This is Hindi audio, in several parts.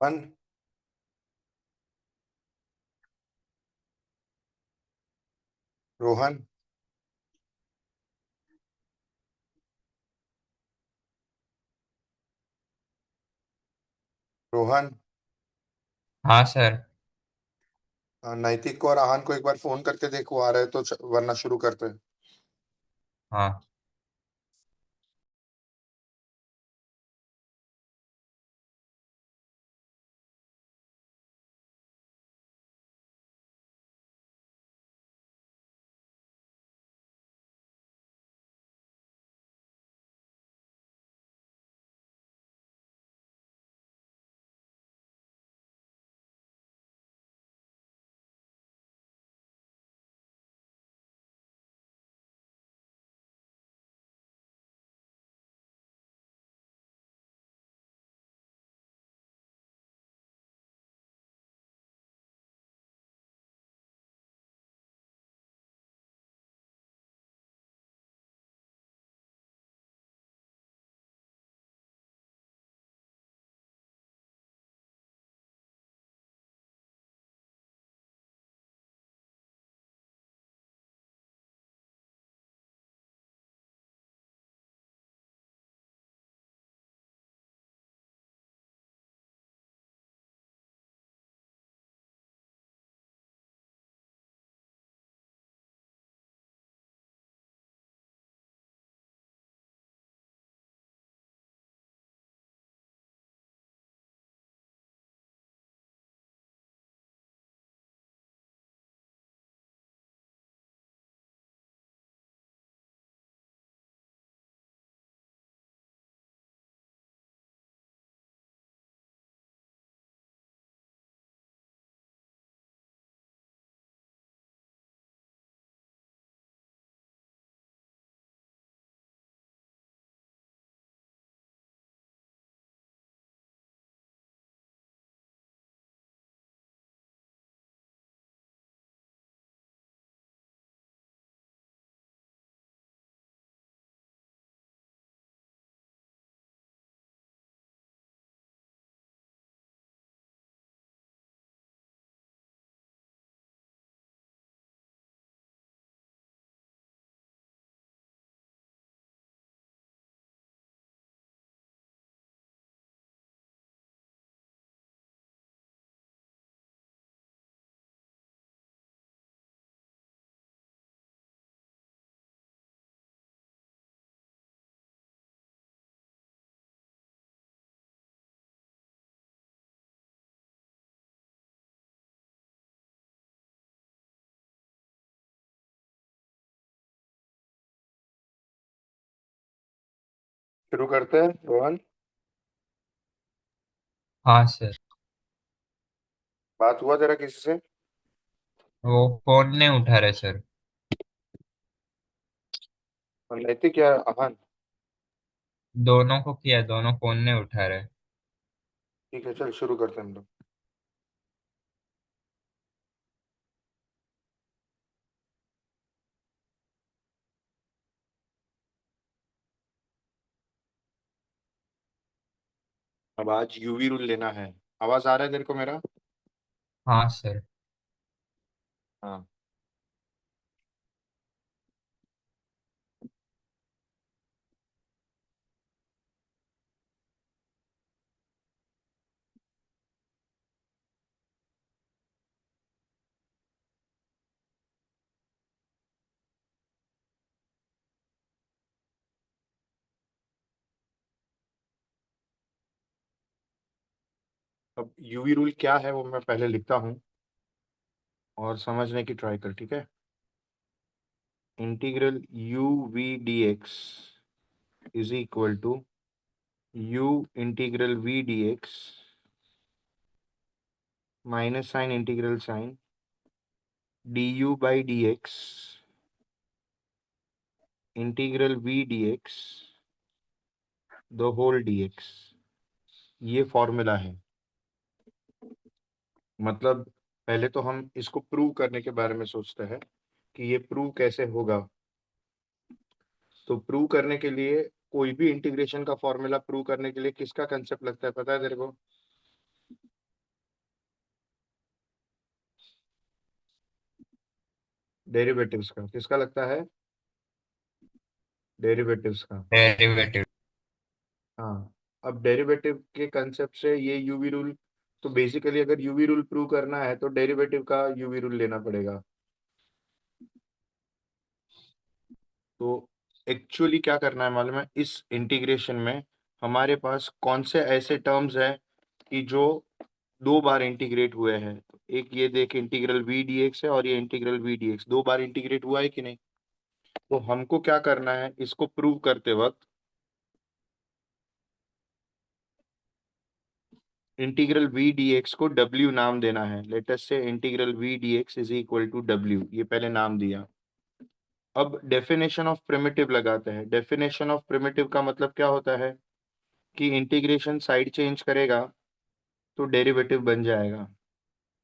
वन। रोहन। रोहन। हाँ सर। नैतिक को और आहान को एक बार फोन करके देखो, आ रहे तो वरना शुरू करते हैं। हाँ। शुरू करते हैं रोहन। हाँ सर। बात हुआ तेरा किसी से? वो फोन नहीं उठा रहे सर। और नैतिक या आहान? दोनों को किया, दोनों फोन नहीं उठा रहे। ठीक है, चल शुरू करते हैं हम लोग। अब आज यूवी रूल लेना है। आवाज आ रहा है तेरे को मेरा? हाँ सर। हाँ। अब यूवी रूल क्या है वो मैं पहले लिखता हूँ और समझने की ट्राई कर, ठीक है। Integral u v d x is equal to u integral v d x minus sign integral sign d u by d x integral v d x the whole d x. ये फॉर्मूला है। मतलब पहले तो हम इसको प्रूव करने के बारे में सोचते हैं कि ये प्रूव कैसे होगा। तो प्रूव करने के लिए कोई भी इंटीग्रेशन का फॉर्मूला प्रूव करने के लिए किसका कंसेप्ट लगता है, पता है तेरे को? डेरिवेटिव्स का, किसका लगता है? डेरिवेटिव्स का। डेरिवेटिव। हाँ, अब डेरिवेटिव के कंसेप्ट से ये यूवी रूल, तो बेसिकली अगर यूवी रूल प्रूव करना है तो डेरिवेटिव का यूवी रूल लेना पड़ेगा। तो एक्चुअली क्या करना है मालूम है, इस इंटीग्रेशन में हमारे पास कौन से ऐसे टर्म्स हैं कि जो दो बार इंटीग्रेट हुए हैं। एक ये देख, इंटीग्रल वी डी एक्स है, और ये इंटीग्रल वी डी एक्स दो बार इंटीग्रेट हुआ है कि नहीं। तो हमको क्या करना है, इसको प्रूव करते वक्त इंटीग्रल वी डी एक्स को डब्ल्यू नाम देना है। Let us say integral v d x is equal to डब्ल्यू, ये पहले नाम दिया। अब डेफिनेशन ऑफ प्रिमिटिव लगाते हैं। डेफिनेशन ऑफ प्रिमिटिव का मतलब क्या होता है कि इंटीग्रेशन साइड चेंज करेगा तो डेरिवेटिव बन जाएगा।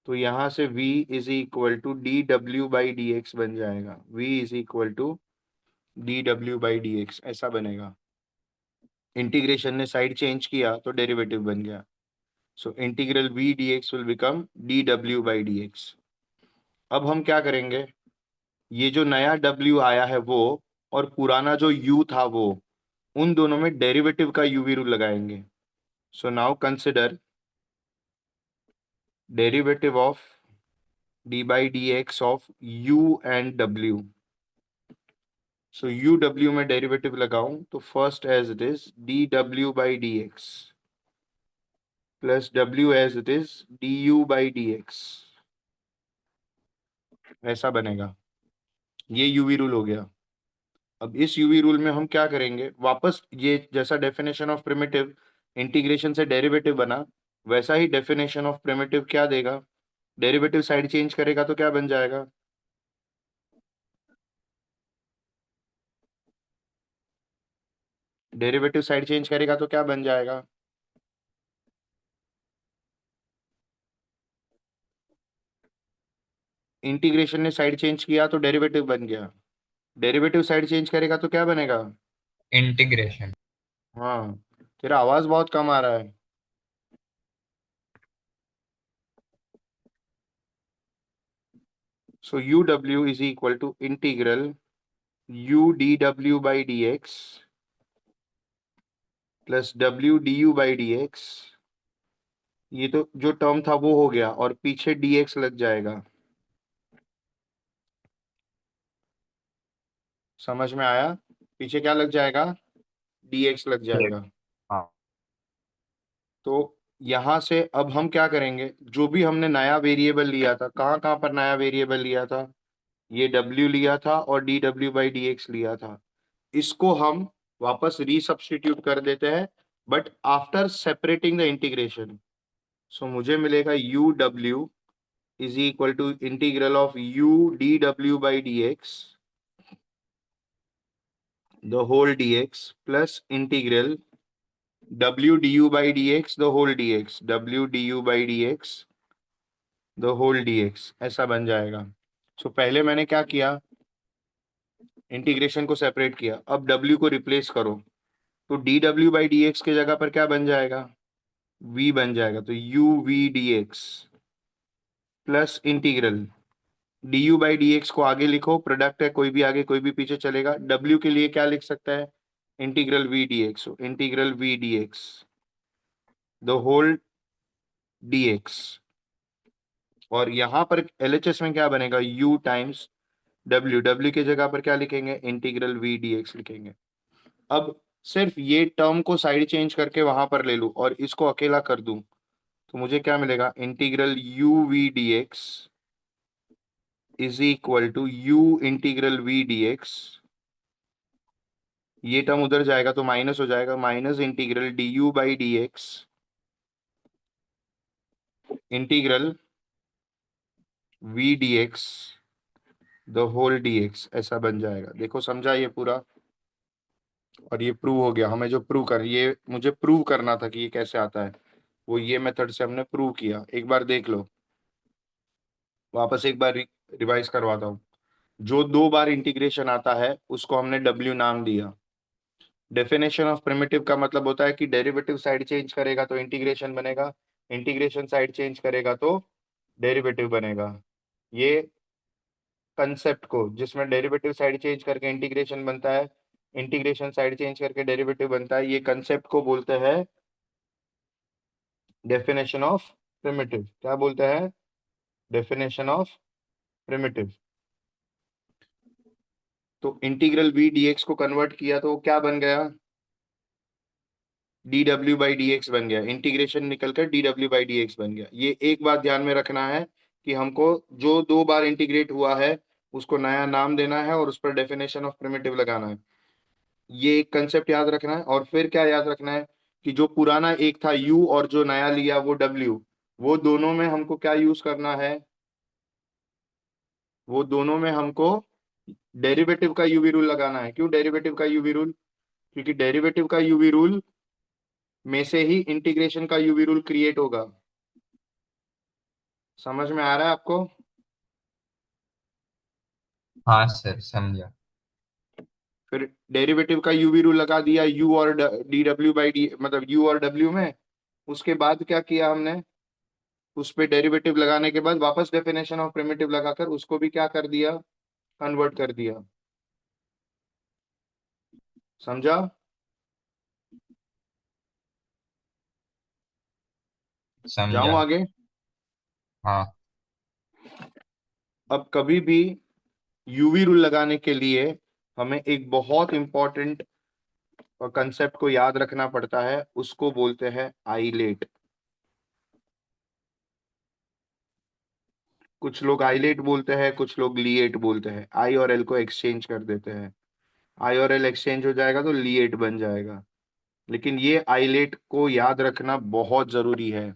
तो यहाँ से v is equal to d डब्ल्यू बाई डी एक्स बन जाएगा। v is equal to d डब्ल्यू बाई डी एक्स ऐसा बनेगा। इंटीग्रेशन ने साइड चेंज किया तो डेरिवेटिव बन गया। So integral v d x will become d डब्ल्यू बाई डी एक्स। अब हम क्या करेंगे, ये जो नया w आया है वो, और पुराना जो u था वो, उन दोनों में डेरिवेटिव का यूवी रूल लगाएंगे। So now consider derivative of D by d x of u and w। So U W में डेरिवेटिव लगाऊं तो first as it is D डब्ल्यू by d x plus W as it is D u by d x, ऐसा बनेगा। ये यूवी रूल हो गया। अब इस यूवी रूल में हम क्या करेंगे, वापस ये जैसा डेफिनेशन ऑफ प्रिमिटिव इंटीग्रेशन से डेरिवेटिव बना, वैसा ही डेफिनेशन ऑफ प्रिमिटिव क्या देगा, डेरिवेटिव साइड चेंज करेगा तो क्या बन जाएगा, डेरिवेटिव साइड चेंज करेगा तो क्या बन जाएगा, इंटीग्रेशन ने साइड चेंज किया तो डेरिवेटिव बन गया। डेरिवेटिव साइड चेंज करेगा तो क्या बनेगा। इंटीग्रेशन। हाँ, तेरा आवाज बहुत कम आ रहा है। So U W is equal to integral U D डब्ल्यू by d x plus W D u by d x. ये तो जो टर्म था वो हो गया, और पीछे डी एक्स लग जाएगा। समझ में आया, पीछे क्या लग जाएगा, डी एक्स लग जाएगा। हाँ। तो यहां से अब हम क्या करेंगे, जो भी हमने नया वेरिएबल लिया था, कहाँ कहाँ पर नया वेरिएबल लिया था, ये w लिया था और डी डब्ल्यू बाई डी एक्स लिया था, इसको हम वापस रीसब्स्टिट्यूट कर देते हैं, but after separating the integration. सो मुझे मिलेगा U W is equal to integral of U D डब्ल्यू by d x the whole d x plus integral W D u by d x the whole d x, W D u by d x the whole d x, ऐसा बन जाएगा। सो पहले मैंने क्या किया, इंटीग्रेशन को सेपरेट किया, अब w को रिप्लेस करो, तो डी डब्ल्यू बाई डी एक्स के जगह पर क्या बन जाएगा, v बन जाएगा। तो u v d x plus integral d u by d x को आगे लिखो, प्रोडक्ट है, कोई भी आगे कोई भी पीछे चलेगा। w के लिए क्या लिख सकता है, integral v d x, integral v d x the whole d x. और यहाँ पर LHS में क्या बनेगा, u टाइम्स w की जगह पर क्या लिखेंगे, इंटीग्रल v डी एक्स लिखेंगे। अब सिर्फ ये टर्म को साइड चेंज करके वहां पर ले लूं और इसको अकेला कर दूं, तो मुझे क्या मिलेगा, integral u v d x is equal to u integral v d x. ये टर्म उधर जाएगा तो माइनस हो जाएगा, minus integral d u by d x integral v d x the whole d x, ऐसा बन जाएगा। देखो समझा ये पूरा, और ये प्रूव हो गया। हमें जो प्रूव कर, ये मुझे प्रूव करना था कि ये कैसे आता है, वो ये मेथड से हमने प्रूव किया। एक बार देख लो, वापस एक बार रिवाइज करवाता हूँ। जो दो बार इंटीग्रेशन आता है उसको हमने w नाम दिया। डेफिनेशन ऑफ प्रिमिटिव का मतलब होता है कि डेरिवेटिव साइड चेंज करेगा तो इंटीग्रेशन बनेगा, इंटीग्रेशन साइड चेंज करेगा तो डेरिवेटिव बनेगा। ये कंसेप्ट को, जिसमें डेरिवेटिव साइड चेंज करके इंटीग्रेशन बनता है, इंटीग्रेशन साइड चेंज करके डेरिवेटिव बनता है, ये कंसेप्ट को बोलते हैं डेफिनेशन ऑफ प्रिमिटिव। क्या बोलते हैं? Definition of primitive. तो इंटीग्रल v dx को कन्वर्ट किया तो क्या बन गया? dw/dx बन गया। इंटीग्रेशन निकलकर dw/dx बन गया। ये एक बात ध्यान में रखना है कि हमको जो 2 बार इंटीग्रेट हुआ है उसको नया नाम देना है और उस पर डेफिनेशन ऑफ प्रिमिटिव लगाना है। ये एक कंसेप्ट याद रखना है। और फिर क्या याद रखना है कि जो पुराना एक था u और जो नया लिया वो w, वो दोनों में हमको क्या यूज करना है? वो दोनों में हमको डेरिवेटिव का यूवी रूल लगाना है। क्यों डेरिवेटिव का यूवी रूल? क्योंकि डेरिवेटिव का यूवी रूल में से ही इंटीग्रेशन का यूवी रूल क्रिएट होगा। समझ में आ रहा है आपको? हाँ सर, समझा। फिर डेरिवेटिव का यूवी रूल लगा दिया u और dw/d, मतलब u और w में। उसके बाद क्या किया हमने? उस पे डेरिवेटिव लगाने के बाद वापस डेफिनेशन ऑफ प्रिमिटिव लगाकर उसको भी क्या कर दिया? कन्वर्ट कर दिया। समझा? जाऊं समझा। आगे? हाँ। अब कभी भी यूवी रूल लगाने के लिए हमें एक बहुत इंपॉर्टेंट कंसेप्ट को याद रखना पड़ता है, उसको बोलते हैं आइलेट। कुछ लोग आइलेट बोलते हैं, कुछ लोग लीएट बोलते हैं। आई और एल को एक्सचेंज कर देते हैं। आई और एल एक्सचेंज हो जाएगा तो लीएट बन जाएगा। लेकिन ये आइलेट को याद रखना बहुत जरूरी है।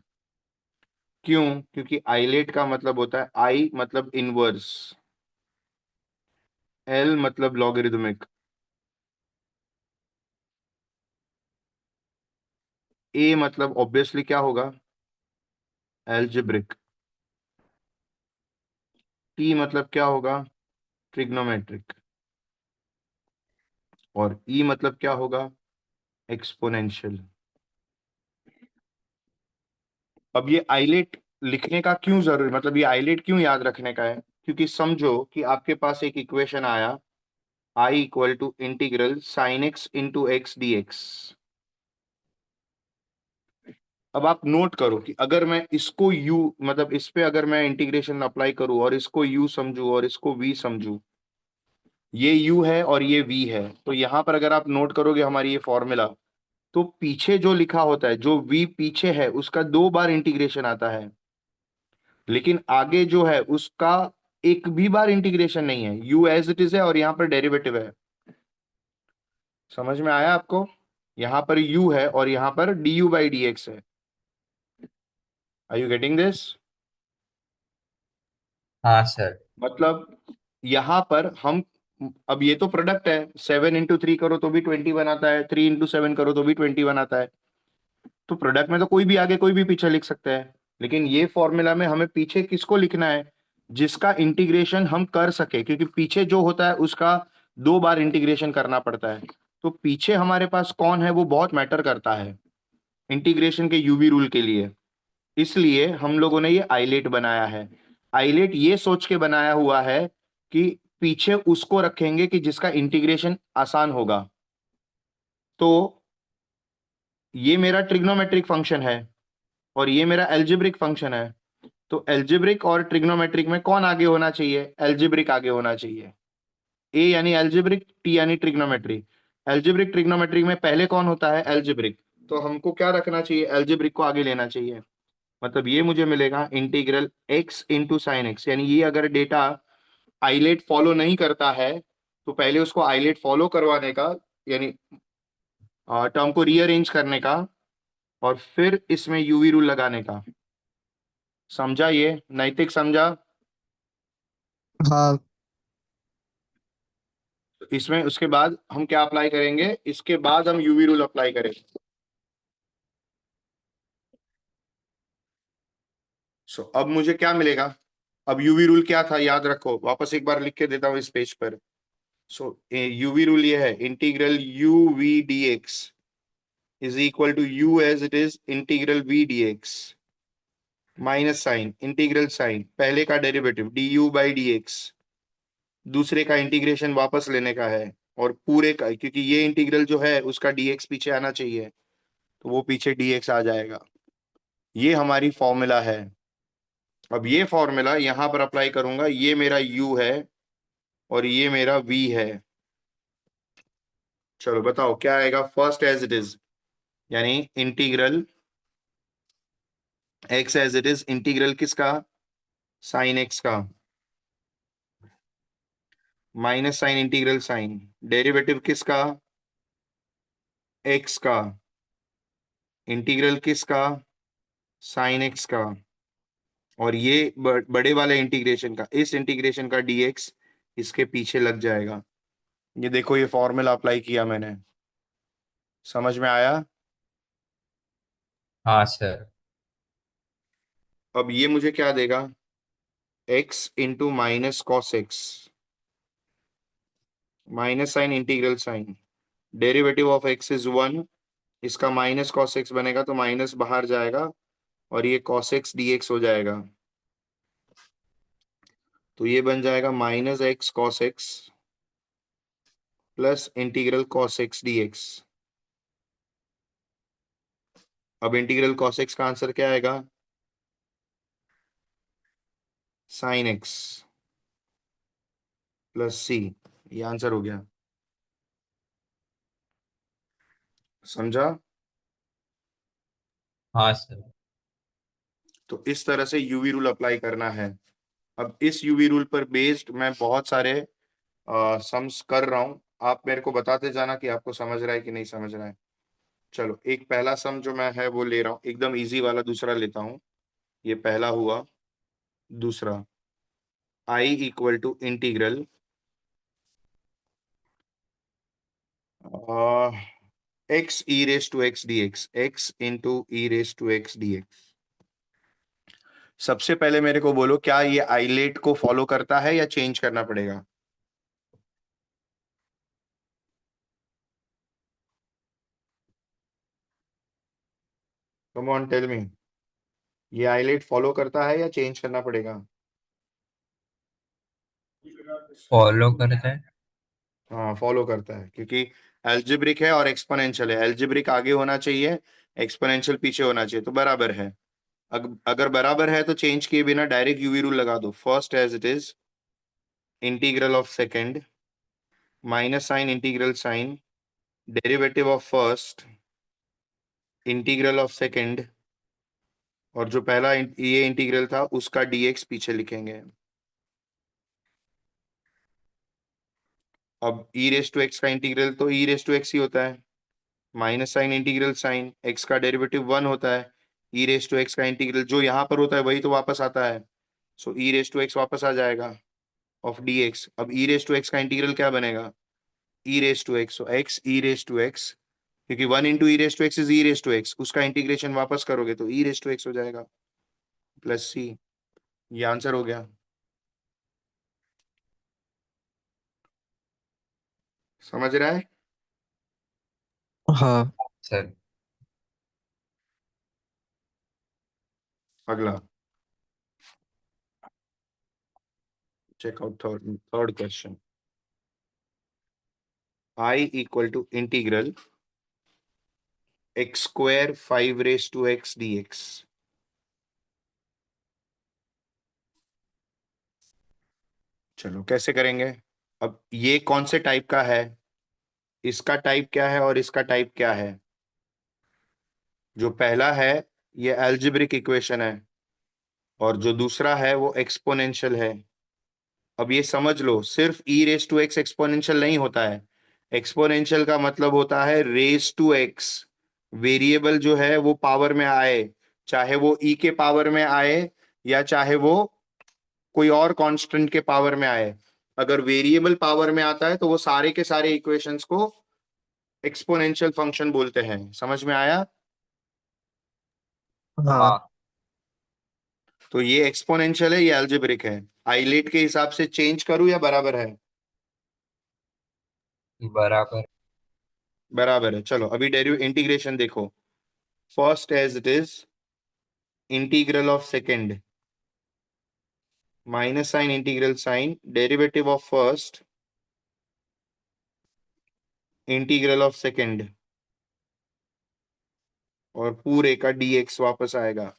क्यों? क्योंकि आइलेट का मतलब होता है आई मतलब इनवर्स, एल मतलब लॉगरिदमिक, ए मतलब ऑब्वियसली क्या होगा? एल्जेब्रिक, टी मतलब क्या होगा? ट्रिग्नोमेट्रिक, और ई मतलब क्या होगा? एक्सपोनेंशियल। अब ये आइलेट लिखने का क्यों जरूरी, मतलब ये आइलेट क्यों याद रखने का है? क्योंकि समझो कि आपके पास एक इक्वेशन आया, I equal to integral sign x into x d x. अब आप नोट करो कि अगर मैं इसको u, मतलब इस पे अगर मैं इंटीग्रेशन अप्लाई करूं और इसको u समझू और इसको v समझू, ये u है और ये v है, तो यहां पर अगर आप नोट करोगे हमारी ये फॉर्मूला, तो पीछे जो लिखा होता है, जो v पीछे है उसका 2 बार इंटीग्रेशन आता है, लेकिन आगे जो है उसका एक भी बार इंटीग्रेशन नहीं है। u एज इट इज है और यहाँ पर डेरिवेटिव है। समझ में आया आपको? यहाँ पर u है और यहाँ पर du/dx है। Are you getting this? हाँ सर। मतलब यहां पर हम, अब ये तो प्रोडक्ट है, 7 × 3 करो तो भी 21 आता है, 3 × 7 करो तो भी 21 आता है। तो प्रोडक्ट में तो कोई भी आगे कोई भी पीछे लिख सकता है, लेकिन ये फॉर्मूला में हमें पीछे किसको लिखना है? जिसका इंटीग्रेशन हम कर सके, क्योंकि पीछे जो होता है उसका 2 बार इंटीग्रेशन करना पड़ता है। तो पीछे हमारे पास कौन है वो बहुत मैटर करता है इंटीग्रेशन के यूवी रूल के लिए। इसलिए हम लोगों ने ये आइलेट बनाया है। आइलेट ये सोच के बनाया हुआ है कि पीछे उसको रखेंगे कि जिसका इंटीग्रेशन आसान होगा। तो ये मेरा ट्रिग्नोमेट्रिक फंक्शन है और ये मेरा एल्जेब्रिक फंक्शन है। तो एल्जेब्रिक और ट्रिग्नोमेट्रिक में कौन आगे होना चाहिए? एल्जेब्रिक आगे होना चाहिए। ए यानी एल्जेब्रिक, टी यानी ट्रिग्नोमेट्री। एल्जेब्रिक ट्रिग्नोमेट्रिक में पहले कौन होता है? एल्जेब्रिक। तो हमको क्या रखना चाहिए? एल्जेब्रिक को आगे लेना चाहिए। मतलब ये मुझे मिलेगा integral x into sine x, यानी ये अगर डेटा आइलेट फॉलो नहीं करता है तो पहले उसको आइलेट फॉलो करवाने का, यानी टर्म को रीअरेंज करने का, और फिर इसमें यूवी रूल लगाने का। समझा? ये नैतिक समझा? हाँ। तो इसमें उसके बाद हम क्या अप्लाई करेंगे? इसके बाद हम यूवी रूल अप्लाई करेंगे। सो अब मुझे क्या मिलेगा? अब यूवी रूल क्या था याद रखो, वापस एक बार लिख के देता हूं इस पेज पर। सो यूवी रूल ये है, integral u v dx is equal to u as it is integral v dx minus sign integral sign पहले का डेरिवेटिव du/dx दूसरे का इंटीग्रेशन वापस लेने का है, और पूरे का, क्योंकि ये इंटीग्रल जो है उसका डीएक्स पीछे आना चाहिए, तो वो पीछे डीएक्स आ जाएगा। ये हमारी फॉर्मूला है। अब ये फॉर्मूला यहां पर अप्लाई करूंगा, ये मेरा u है और ये मेरा v है। चलो बताओ क्या आएगा। फर्स्ट एज इट इज, यानी integral x as it is, integral किसका, साइन x का, minus sign integral sign, derivative किसका, x का, इंटीग्रल किसका, साइन x का, और ये बड़े वाले इंटीग्रेशन का, इस इंटीग्रेशन का dx इसके पीछे लग जाएगा। ये देखो, ये फॉर्मूला अप्लाई किया मैंने, समझ में आया। हाँ सर। अब ये मुझे क्या देगा, x into minus cos x, minus sign integral sign, derivative of x is 1, इसका माइनस कॉस एक्स बनेगा तो माइनस बाहर जाएगा, और ये कॉस एक्स dx हो जाएगा। तो ये बन जाएगा minus x cos x plus integral cos x dx। अब इंटीग्रल कॉस एक्स का आंसर क्या आएगा, साइन एक्स प्लस सी। ये आंसर हो गया, समझा। हाँ सर। तो इस तरह से यूवी रूल अप्लाई करना है। अब इस यूवी रूल पर बेस्ड मैं बहुत सारे सम्स कर रहा हूं, आप मेरे को बताते जाना कि आपको समझ रहा है कि नहीं समझ रहा है। चलो, एक पहला सम जो मैं है वो ले रहा हूँ, एकदम इजी वाला दूसरा लेता हूँ। ये पहला हुआ। दूसरा, I equal to integral x e raise to x d x, x into e raise to x d x. सबसे पहले मेरे को बोलो, क्या ये आइलेट को फॉलो करता है या चेंज करना पड़ेगा। कम ऑन टेल मी, ये आइलेट फॉलो करता है या चेंज करना पड़ेगा। फॉलो करता है। हाँ, फॉलो करता है, क्योंकि एल्जेब्रिक है और एक्सपोनेंशियल है। एल्जेब्रिक आगे होना चाहिए, एक्सपोनेंशियल पीछे होना चाहिए, तो बराबर है। अगर बराबर है तो चेंज किए बिना डायरेक्ट यूवी रूल लगा दो। First as it is, integral of second, minus sign integral sign, derivative of first, integral of second, और जो पहला ये इंटीग्रल था उसका डीएक्स पीछे लिखेंगे। अब ई रेस टू एक्स का इंटीग्रल तो ई रेस टू एक्स ही होता है, minus sign integral sign, x का डेरिवेटिव 1 होता है, ई रेस टू एक्स का इंटीग्रल जो यहाँ पर होता है वही तो वापस आता है, so e raise to x वापस आ जाएगा ऑफ डी एक्स। अब ई रेस टू एक्स का इंटीग्रल क्या बनेगा, e raise to x, so x e raise to x, क्योंकि 1 into e raise to x is e raise to x, उसका इंटीग्रेशन वापस करोगे तो ई रेस टू एक्स हो जाएगा प्लस सी। ये आंसर हो गया, समझ रहा है। हाँ। सर। अगला, check out third third question. I equal to integral x square 5 raise to x d x. चलो कैसे करेंगे। अब ये कौन से टाइप का है, इसका टाइप क्या है और इसका टाइप क्या है। जो पहला है ये एल्जेब्रिक इक्वेशन है, और जो दूसरा है वो एक्सपोनेंशियल है। अब ये समझ लो, सिर्फ ई रेस टू एक्स एक्सपोनेंशियल नहीं होता है। एक्सपोनेंशियल का मतलब होता है रेस टू एक्स, वेरिएबल जो है वो पावर में आए, चाहे वो ई के पावर में आए या चाहे वो कोई और कांस्टेंट के पावर में आए। अगर वेरिएबल पावर में आता है तो वो सारे के सारे इक्वेशंस को एक्सपोनेंशियल फंक्शन बोलते हैं। समझ में आया। हाँ। हाँ। तो ये एक्सपोनेंशियल है, ये अलजेब्रिक है। आइलेट के हिसाब से चेंज करूं या बराबर है। बराबर। बराबर है। चलो अभी डेरिव इंटीग्रेशन देखो। First as it is, integral of second, minus sign integral sign derivative of first integral of second और पूरे का dx वापस आएगा।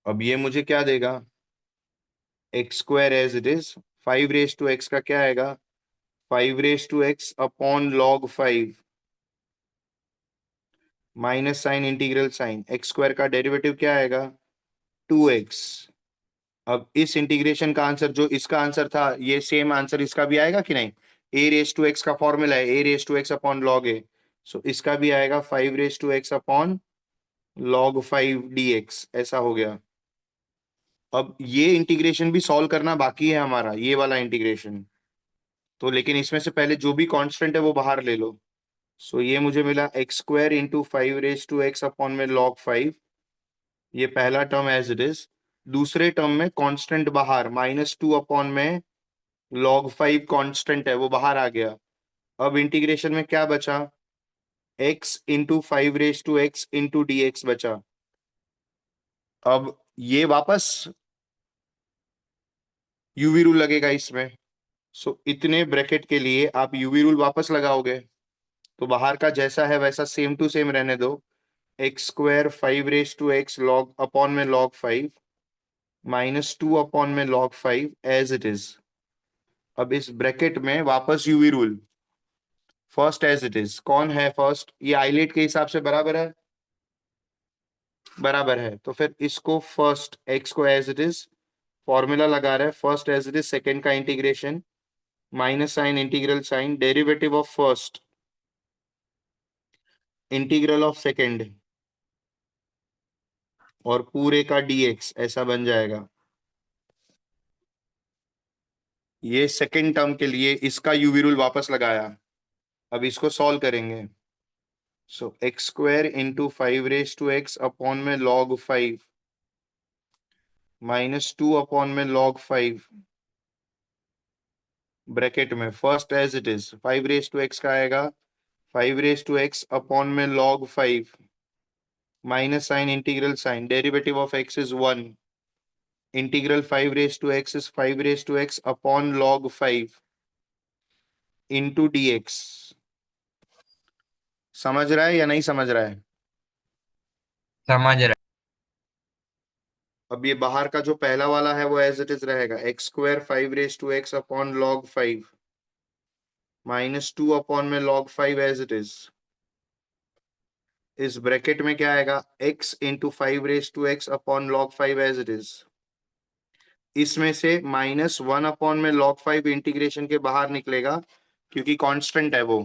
अब ये मुझे क्या देगा, x square as it is, 5 raise to x का क्या आएगा, 5 raise to x upon log 5 minus sign integral sign x square का डेरिवेटिव क्या आएगा, 2x। अब इस इंटीग्रेशन का आंसर जो इसका आंसर था, ये सेम आंसर इसका भी आएगा कि नहीं। a रेज टू एक्स का फॉर्मूला है a raise to x upon log ए, सो इसका भी आएगा 5 raise to x upon log 5 dx, ऐसा हो गया। अब ये इंटीग्रेशन भी सॉल्व करना बाकी है हमारा, ये वाला इंटीग्रेशन। तो लेकिन इसमें से पहले जो भी कांस्टेंट है वो बाहर ले लो। सो ये मुझे मिला x square into 5 raise to x upon में लॉग 5, ये पहला टर्म एज इट इज। दूसरे टर्म में कांस्टेंट बाहर, -2 अपॉन में लॉग 5 कांस्टेंट है वो बाहर आ गया। अब इंटीग्रेशन में क्या बचा, x into 5 raise to x into d x बचा। अब ये वापस यूवी रूल लगेगा इसमें। सो इतने ब्रैकेट के लिए आप यूवी रूल वापस लगाओगे, तो बाहर का जैसा है वैसा सेम टू सेम रहने दो। X square 5 raise to x log upon में लॉग 5 -2 अपॉन में लॉग 5 एज इट इज। अब इस ब्रैकेट में वापस u v rule, first as it is, कौन है फर्स्ट, ये आइलेट के हिसाब से बराबर है, बराबर है। तो फिर इसको फर्स्ट एक्स को एज इट इज, फॉर्मूला लगा रहे हैं first as it is, second का integration, minus sign integral sign derivative of first integral of second और पूरे का dx, ऐसा बन जाएगा। ये सेकेंड टर्म के लिए इसका यूवी रूल वापस लगाया। अब इसको सॉल्व करेंगे। So x square into 5 raise to x upon में लॉग 5 -2 अपॉन में लॉग 5 ब्रैकेट में first as it is, 5 raise to x का आएगा 5 रेज टू एक्स अपॉन में log 5 minus sign integral sign derivative of x is 1, integral 5 raise to x is 5 raise to x upon log 5 into dx। समझ रहा है या नहीं समझ रहा है। समझ रहा। अब ये बाहर का जो पहला वाला है वो एज इट इज रहेगा, x square 5 raise to x upon log 5 -2 upon में लॉग 5 एज इट इज। इस ब्रैकेट में क्या आएगा, x into 5 raise to x upon log 5 as it is. इसमें से -1 अपॉन में लॉग 5 इंटीग्रेशन के बाहर निकलेगा क्योंकि कांस्टेंट है वो।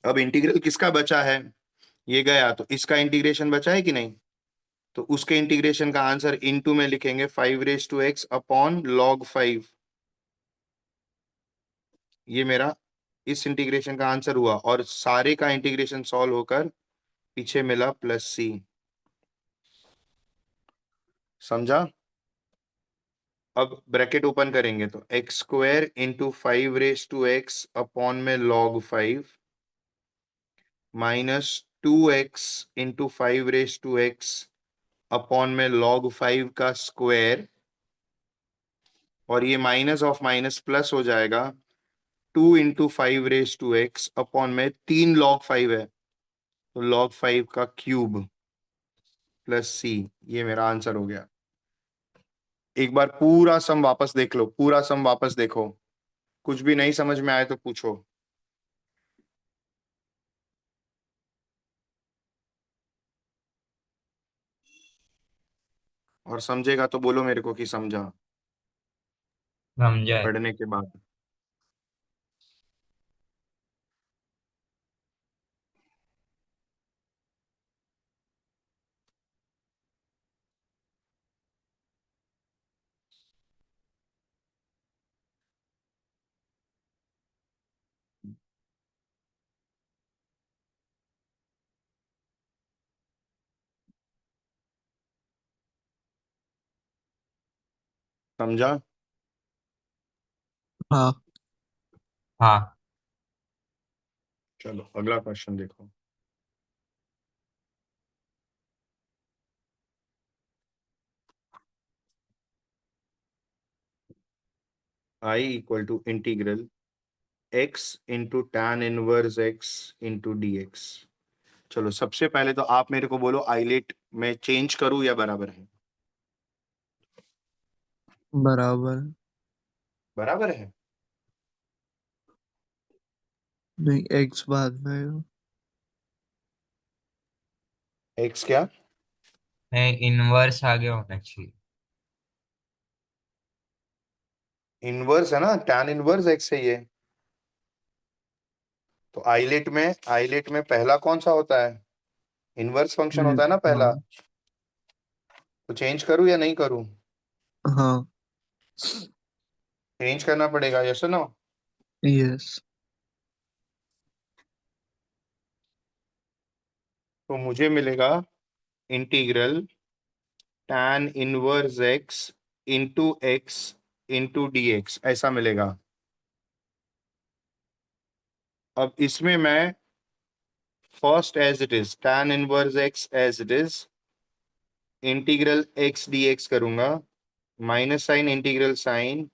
अब इंटीग्रल किसका बचा है, ये गया, तो इसका इंटीग्रेशन बचा है कि नहीं। तो उसके इंटीग्रेशन का आंसर इनटू में लिखेंगे 5 raise to x upon log 5। ये मेरा इस इंटीग्रेशन का आंसर हुआ, और सारे का इंटीग्रेशन सॉल्व होकर पीछे मिला +c। समझा। अब ब्रैकेट ओपन करेंगे तो x square into 5 raise to x upon में log 5 -2x into 5 raise to x upon में लॉग 5 का स्क्वायर, और ये माइनस ऑफ माइनस प्लस हो जाएगा, 2 into 5 raise to x upon में 3 log 5 है, तो log 5 का क्यूब +c। ये मेरा आंसर हो गया। एक बार पूरा सम वापस देख लो, पूरा सम वापस देखो, कुछ भी नहीं समझ में आए तो पूछो, और समझेगा तो बोलो मेरे को कि समझा समझा है। पढ़ने के बाद। समझा। हाँ। हाँ। चलो अगला क्वेश्चन देखो। I equal to integral x into tan inverse x into d x. चलो सबसे पहले तो आप मेरे को बोलो आइलेट में चेंज करूं या बराबर है? बराबर। बराबर है। नहीं, एक्स बाद में आएगा। एक्स क्या? नहीं, इनवर्स आगे होना चाहिए। इनवर्स है ना, टैन इनवर्स एक्स है ये। तो आइलेट में पहला कौन सा होता है? इनवर्स फंक्शन होता है ना हाँ। पहला। तो चेंज करूं या नहीं करूं? हाँ। चेंज करना पड़ेगा, यस नो? यस। तो मुझे मिलेगा integral tan inverse x into d x, ऐसा मिलेगा। अब इसमें मैं first as it is tan inverse x as it is integral x d x करूंगा, minus sign integral sign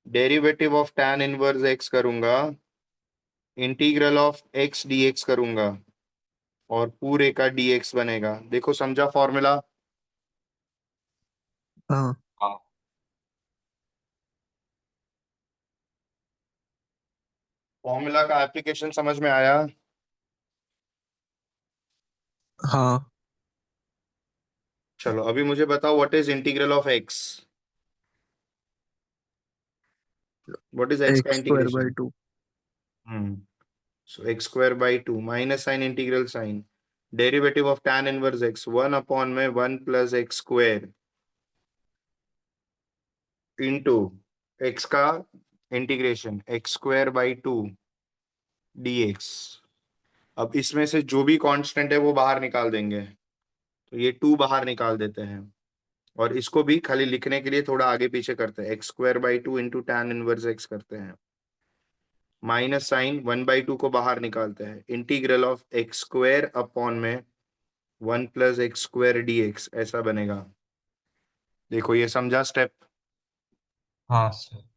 derivative of tan inverse x करूंगा, integral of x d x करूंगा, और पूरे का डी एक्स बनेगा। देखो समझा फॉर्मूला? हाँ। हाँ। फॉर्मूला का एप्लीकेशन समझ में आया? हाँ। चलो अभी मुझे बताओ what is integral of x? What is x का x square by integration? Two. Hmm. So x square by two minus sign integral sign derivative of tan inverse x 1 में 1 + x² इंटू एक्स का इंटीग्रेशन x² बाई 2 dx। अब इसमें से जो भी कांस्टेंट है वो बाहर निकाल देंगे, तो ये 2 बाहर निकाल देते हैं, और इसको भी खाली लिखने के लिए थोड़ा आगे पीछे करते हैं, x² by 2 into tan inverse x करते हैं, माइनस साइन 1/2 को बाहर निकालते हैं, इंटीग्रल ऑफ x² में 1 + x² dx, ऐसा बनेगा। देखो ये समझा स्टेप? हाँ सर।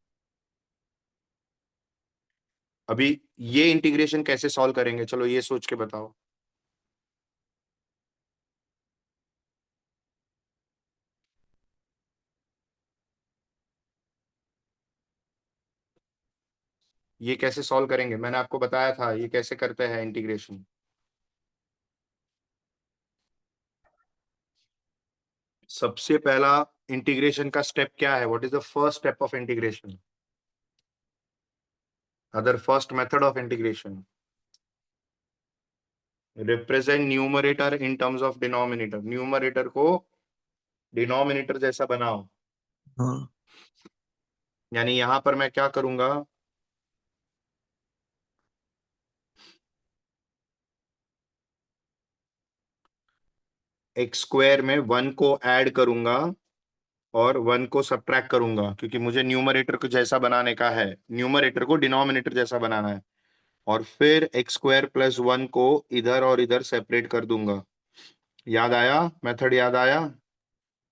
अभी ये इंटीग्रेशन कैसे सॉल्व करेंगे, चलो ये सोच के बताओ। ये कैसे सॉल्व करेंगे, मैंने आपको बताया था ये कैसे करते हैं इंटीग्रेशन। सबसे पहला इंटीग्रेशन का स्टेप क्या है? What is the first step of integration? Other first method of integration, represent numerator in terms of denominator. Numerator को डिनोमिनेटर जैसा बनाओ। हाँ। यानी यहां पर मैं क्या करूंगा, x² में 1 को ऐड करूंगा और 1 को सब्ट्रैक्ट करूंगा, क्योंकि मुझे न्यूमरेटर को जैसा बनाने का है, न्यूमरेटर को डिनोमिनेटर जैसा बनाना है। और फिर x² + 1 को इधर और इधर सेपरेट कर दूंगा। याद आया? मेथड याद आया?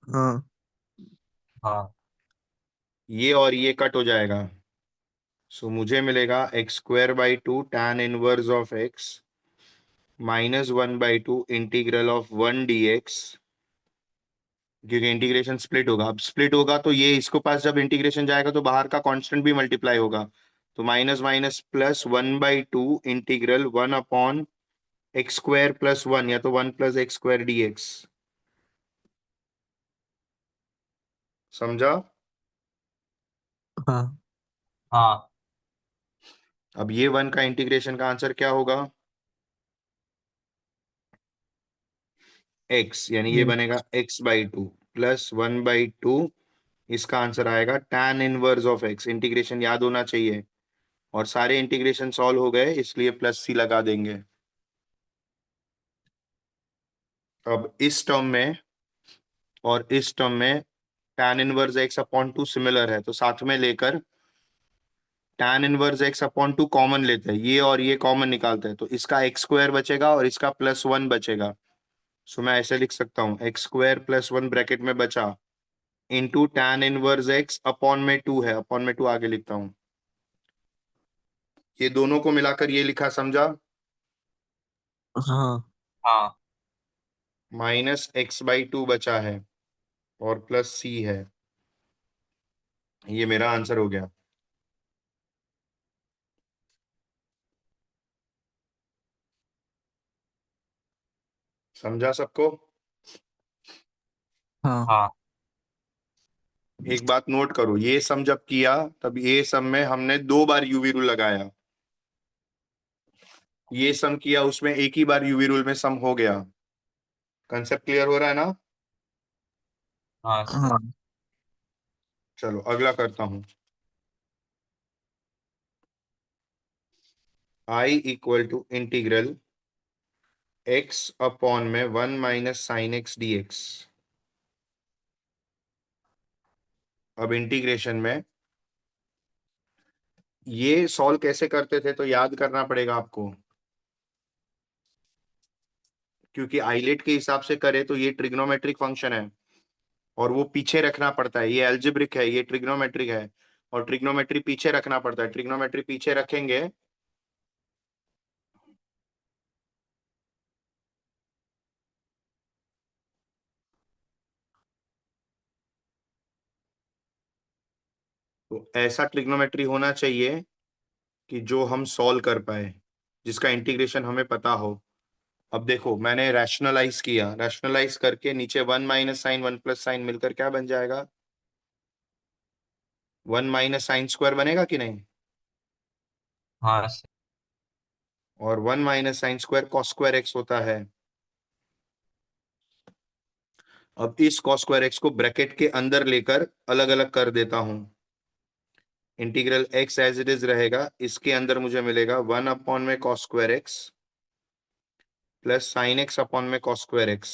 हाँ। हाँ। ये और ये कट हो जाएगा। सो मुझे मिलेगा x² by 2 tan inverse of x -1/2 integral of 1 dx, क्योंकि इंटीग्रेशन स्प्लिट होगा। अब स्प्लिट होगा तो ये इसको पास जब इंटीग्रेशन जाएगा तो बाहर का कांस्टेंट भी मल्टीप्लाई होगा, तो minus minus plus 1/2 integral 1/x² + 1, या तो 1 + x² dx। समझा? हाँ। हाँ। अब ये 1 का इंटीग्रेशन का आंसर क्या होगा? x, यानी ये यस। बनेगा x/2 + 1/2। इसका आंसर आएगा tan inverse of x। Integration याद होना चाहिए, और सारे इंटीग्रेशन सॉल्व हो गए इसलिए +c लगा देंगे। अब इस टर्म में और इस टर्म में tan इनवर्स x/2 सिमिलर है, तो साथ में लेकर tan इनवर्स x/2 कॉमन लेते हैं, ये और ये कॉमन निकालते हैं, तो इसका x² बचेगा और इसका +1 बचेगा। सो मैं ऐसे लिख सकता हूँ x² + 1 ब्रैकेट में बचा into tan inverse x upon में 2 है, अपॉन में 2 आगे लिखता हूं। ये दोनों को मिलाकर ये लिखा, समझा? हाँ हाँ -x/2 बचा है और प्लस c है। ये मेरा आंसर हो गया। समझा सबको? हाँ हाँ एक बात नोट करो, ये सम जब किया तब ये सम में हमने 2 बार यूवी रूल लगाया। ये सम किया उसमें एक ही बार यूवी रूल में सम हो गया। कंसेप्ट क्लियर हो रहा है ना? हाँ सर। हाँ चलो अगला करता हूं। I equal to integral x upon में 1 minus sine x d x. अब इंटीग्रेशन में ये सॉल्व कैसे करते थे तो याद करना पड़ेगा आपको, क्योंकि आइलेट के हिसाब से करे तो ये ट्रिग्नोमेट्रिक फंक्शन है और वो पीछे रखना पड़ता है। ये एल्जेब्रिक है, ये ट्रिग्नोमेट्रिक है, और ट्रिग्नोमेट्री पीछे रखना पड़ता है। ट्रिग्नोमेट्री पीछे रखेंगे तो ऐसा ट्रिग्नोमेट्री होना चाहिए कि जो हम सॉल्व कर पाए, जिसका इंटीग्रेशन हमें पता हो। अब देखो मैंने रैशनलाइज किया, रैशनलाइज करके नीचे 1 माइनस साइन 1 प्लस साइन मिलकर क्या बन जाएगा? 1 माइनस साइन स्क्वायर बनेगा कि नहीं? हाँ सर। और 1 minus sine square cos square x होता है। अब इस कॉस स्क्वायर एक्स को ब्रैकेट के अंदर लेकर अलग अलग कर देता हूं। Integral x as it is रहेगा, इसके अंदर मुझे मिलेगा 1 अपॉन में cos square x plus sine x upon में कॉस स्क्वायर एक्स।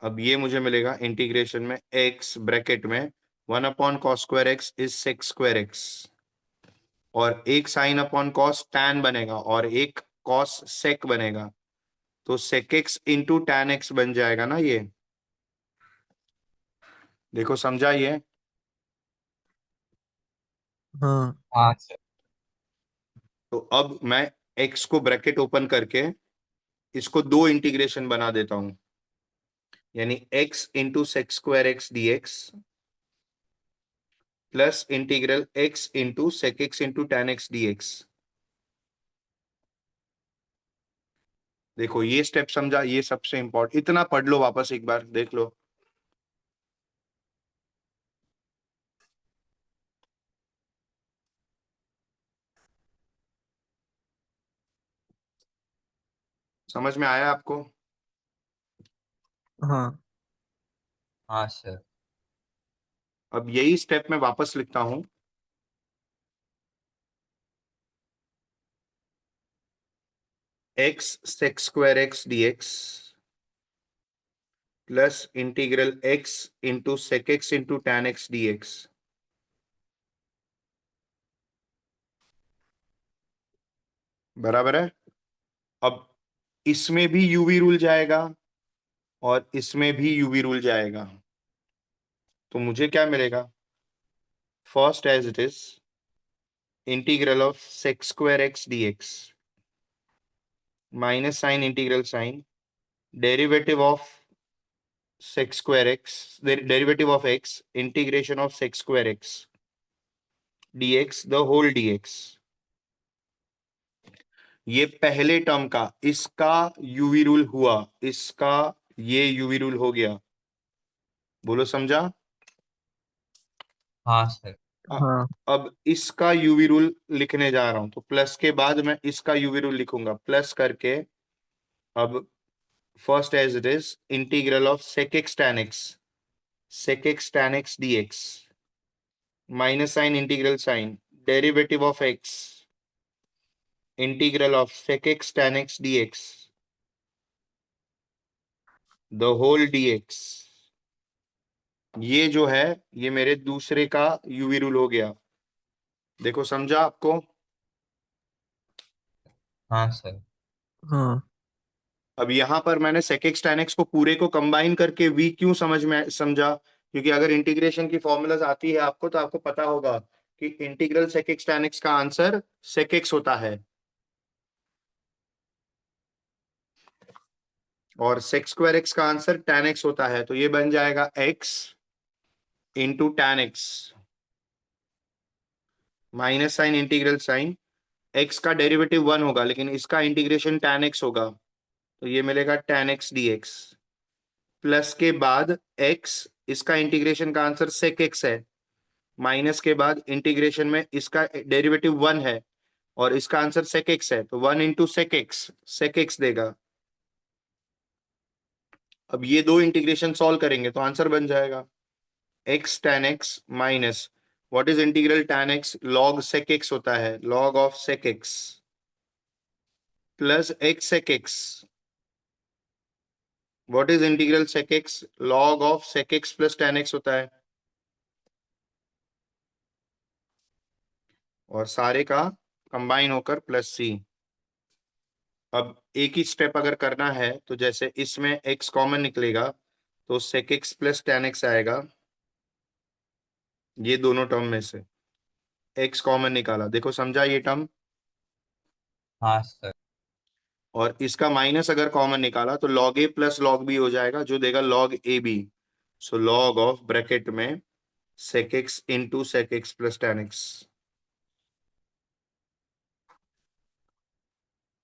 अब ये मुझे मिलेगा इंटीग्रेशन में x ब्रैकेट में 1 upon cos square x is sec square x, और एक साइन अपॉन कॉस टैन बनेगा और एक कॉस सेक बनेगा, तो sec x into tan x बन जाएगा ना ये। देखो समझा ये? हाँ हाँ सर। तो अब मैं x को ब्रैकेट ओपन करके इसको दो इंटीग्रेशन बना देता हूं, यानी x into sec square x d x plus integral x into sec x into tan x d x. देखो ये स्टेप समझा, ये सबसे इंपॉर्टेंट, इतना पढ़ लो, वापस एक बार देख लो। समझ में आया आपको? हाँ हाँ सर। अब यही स्टेप मैं वापस लिखता हूं। x sec square x d x plus integral x into sec x into tan x d x. बराबर है? अब इसमें भी यूवी रूल जाएगा और इसमें भी यूवी रूल जाएगा, तो मुझे क्या मिलेगा? First as it is integral of sec square x d x minus sign integral sign derivative of sec square x, the derivative of x integration of sec square x dx the whole dx। ये पहले टर्म का इसका यूवी रूल हुआ, इसका ये यूवी रूल हो गया। बोलो समझा? हाँ सर। अ- हाँ अब इसका यूवी रूल लिखने जा रहा हूं, तो प्लस के बाद मैं इसका यूवी रूल लिखूंगा प्लस करके। अब first as it is integral of sec x tan x dx minus sign integral sign derivative of x integral of sec x tan x dx the whole dx। ये जो है ये मेरे दूसरे का यूवी रूल हो गया। देखो समझा आपको? हाँ सर। हाँ अब यहाँ पर मैंने sec x tan x को पूरे को कंबाइन करके v क्यों समझा, क्योंकि अगर इंटीग्रेशन की फॉर्मूलाज आती है आपको तो आपको पता होगा कि integral sec x tan x का आंसर sec x होता है और sec स्क्वायर x का आंसर tan x होता है, तो ये बन जाएगा x into tan x minus sign integral sign, x का डेरिवेटिव 1 होगा लेकिन इसका इंटीग्रेशन tan x होगा, तो ये मिलेगा tan x dx प्लस के बाद x, इसका इंटीग्रेशन का आंसर sec x है, माइनस के बाद इंटीग्रेशन में इसका डेरिवेटिव 1 है और इसका आंसर sec x है, तो 1 इंटू sec x देगा। अब ये दो इंटीग्रेशन सॉल्व करेंगे तो आंसर बन जाएगा x tan x minus what is integral tan x, log sec x होता है, log of sec x plus x sec x, what is integral sec x, log of sec x plus tan x होता है, और सारे का कंबाइन होकर प्लस c। अब एक ही स्टेप अगर करना है तो जैसे इसमें x कॉमन निकलेगा तो sec x plus tan x आएगा, ये दोनों टर्म में से x कॉमन निकाला, देखो समझा ये टर्म, हाँ सर। और इसका माइनस अगर कॉमन निकाला तो log a plus log b हो जाएगा जो देगा log a b, so log of bracket में sec x into sec x plus tan x,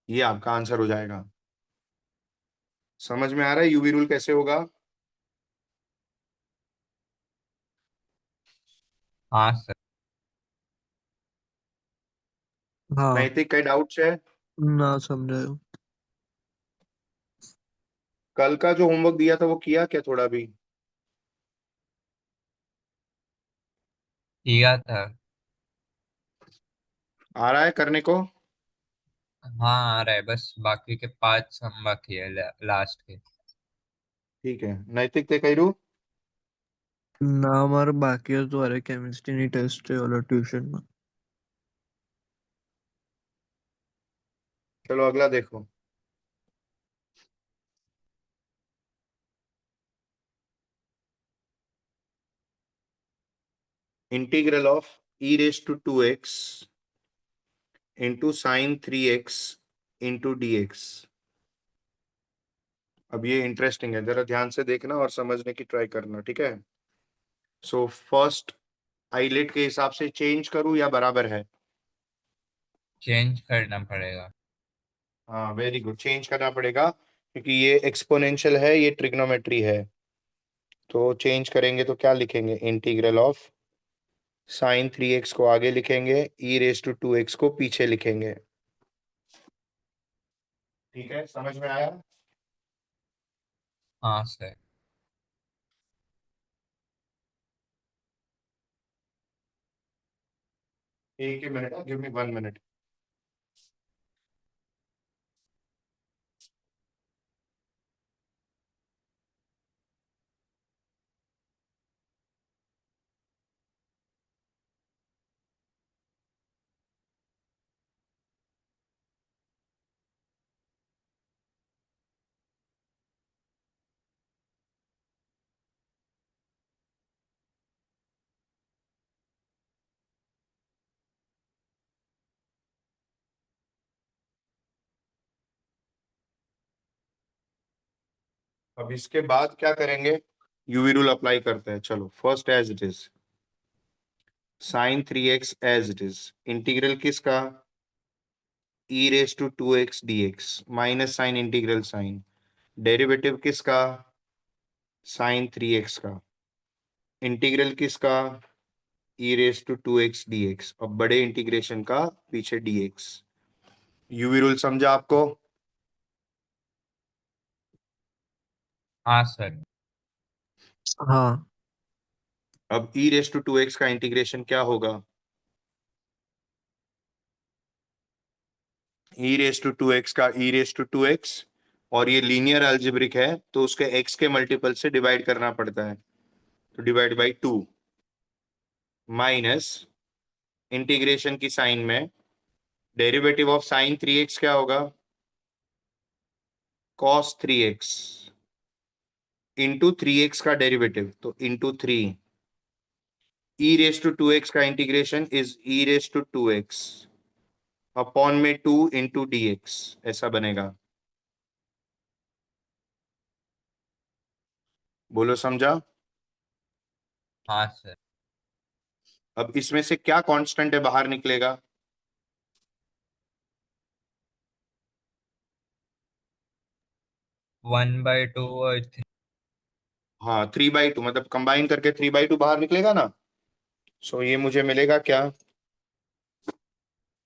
ये आपका आंसर हो जाएगा। समझ में आ रहा है यूवी रूल कैसे होगा? हाँ सर। हाँ। नैतिक का डाउट्स है? ना समझायो। कल का जो होमवर्क दिया था वो किया क्या थोड़ा भी? किया था। आ रहा है करने को? हाँ आ रहा है, बस बाकी के 5 सम बाकी है लास्ट के। ठीक है, नैतिक ते करू। ना हमारा बाकी है तो अरे केमिस्ट्री नहीं टेस्ट है वाला ट्यूशन में। चलो अगला देखो। Integral of e raise to 2x into sine 3x into dx। अब ये इंटरेस्टिंग है, जरा ध्यान से देखना और समझने की ट्राई करना, ठीक है? सो फर्स्ट आईलेट के हिसाब से चेंज करूं या बराबर है? चेंज करना पड़ेगा। हाँ वेरी गुड, चेंज करना पड़ेगा क्योंकि ये एक्सपोनेंशियल है, ये ट्रिग्नोमेट्री है, तो चेंज करेंगे तो क्या लिखेंगे, इंटीग्रल ऑफ साइन 3x को आगे लिखेंगे, e रेस टू 2x को पीछे लिखेंगे। ठीक है, समझ में आया? हाँ सर। एक ही मिनट, गिव मी 1 मिनट। अब इसके बाद क्या करेंगे, यूवी रूल अप्लाई करते हैं। चलो first as it is, sine 3x as it is, integral किसका, e raise to 2x dx minus sign integral sign, derivative किसका, साइन 3x का, इंटीग्रल किसका, e raise to 2x dx, अब बड़े इंटीग्रेशन का पीछे dx। यूवी रूल समझा आपको? हाँ सर। हाँ। अब e रेस टू 2x का इंटीग्रेशन क्या होगा, e रेस टू 2x का e रेस टू 2x, और ये लीनियर अलजेब्रिक है तो उसके x के मल्टीपल से डिवाइड करना पड़ता है, तो डिवाइड बाई 2 माइनस इंटीग्रेशन की साइन में डेरिवेटिव ऑफ साइन 3x क्या होगा, cos 3x इंटू 3x का डेरिवेटिव, तो into 3 e raise to 2x का integration is e raise to 2x upon में 2 इंटू dx, ऐसा बनेगा। बोलो समझा? हाँ सर। अब इसमें से क्या कांस्टेंट है बाहर निकलेगा? 1/2 और 3। हाँ 3/2, मतलब कंबाइन करके 3/2 बाहर निकलेगा ना। सो ये मुझे मिलेगा क्या?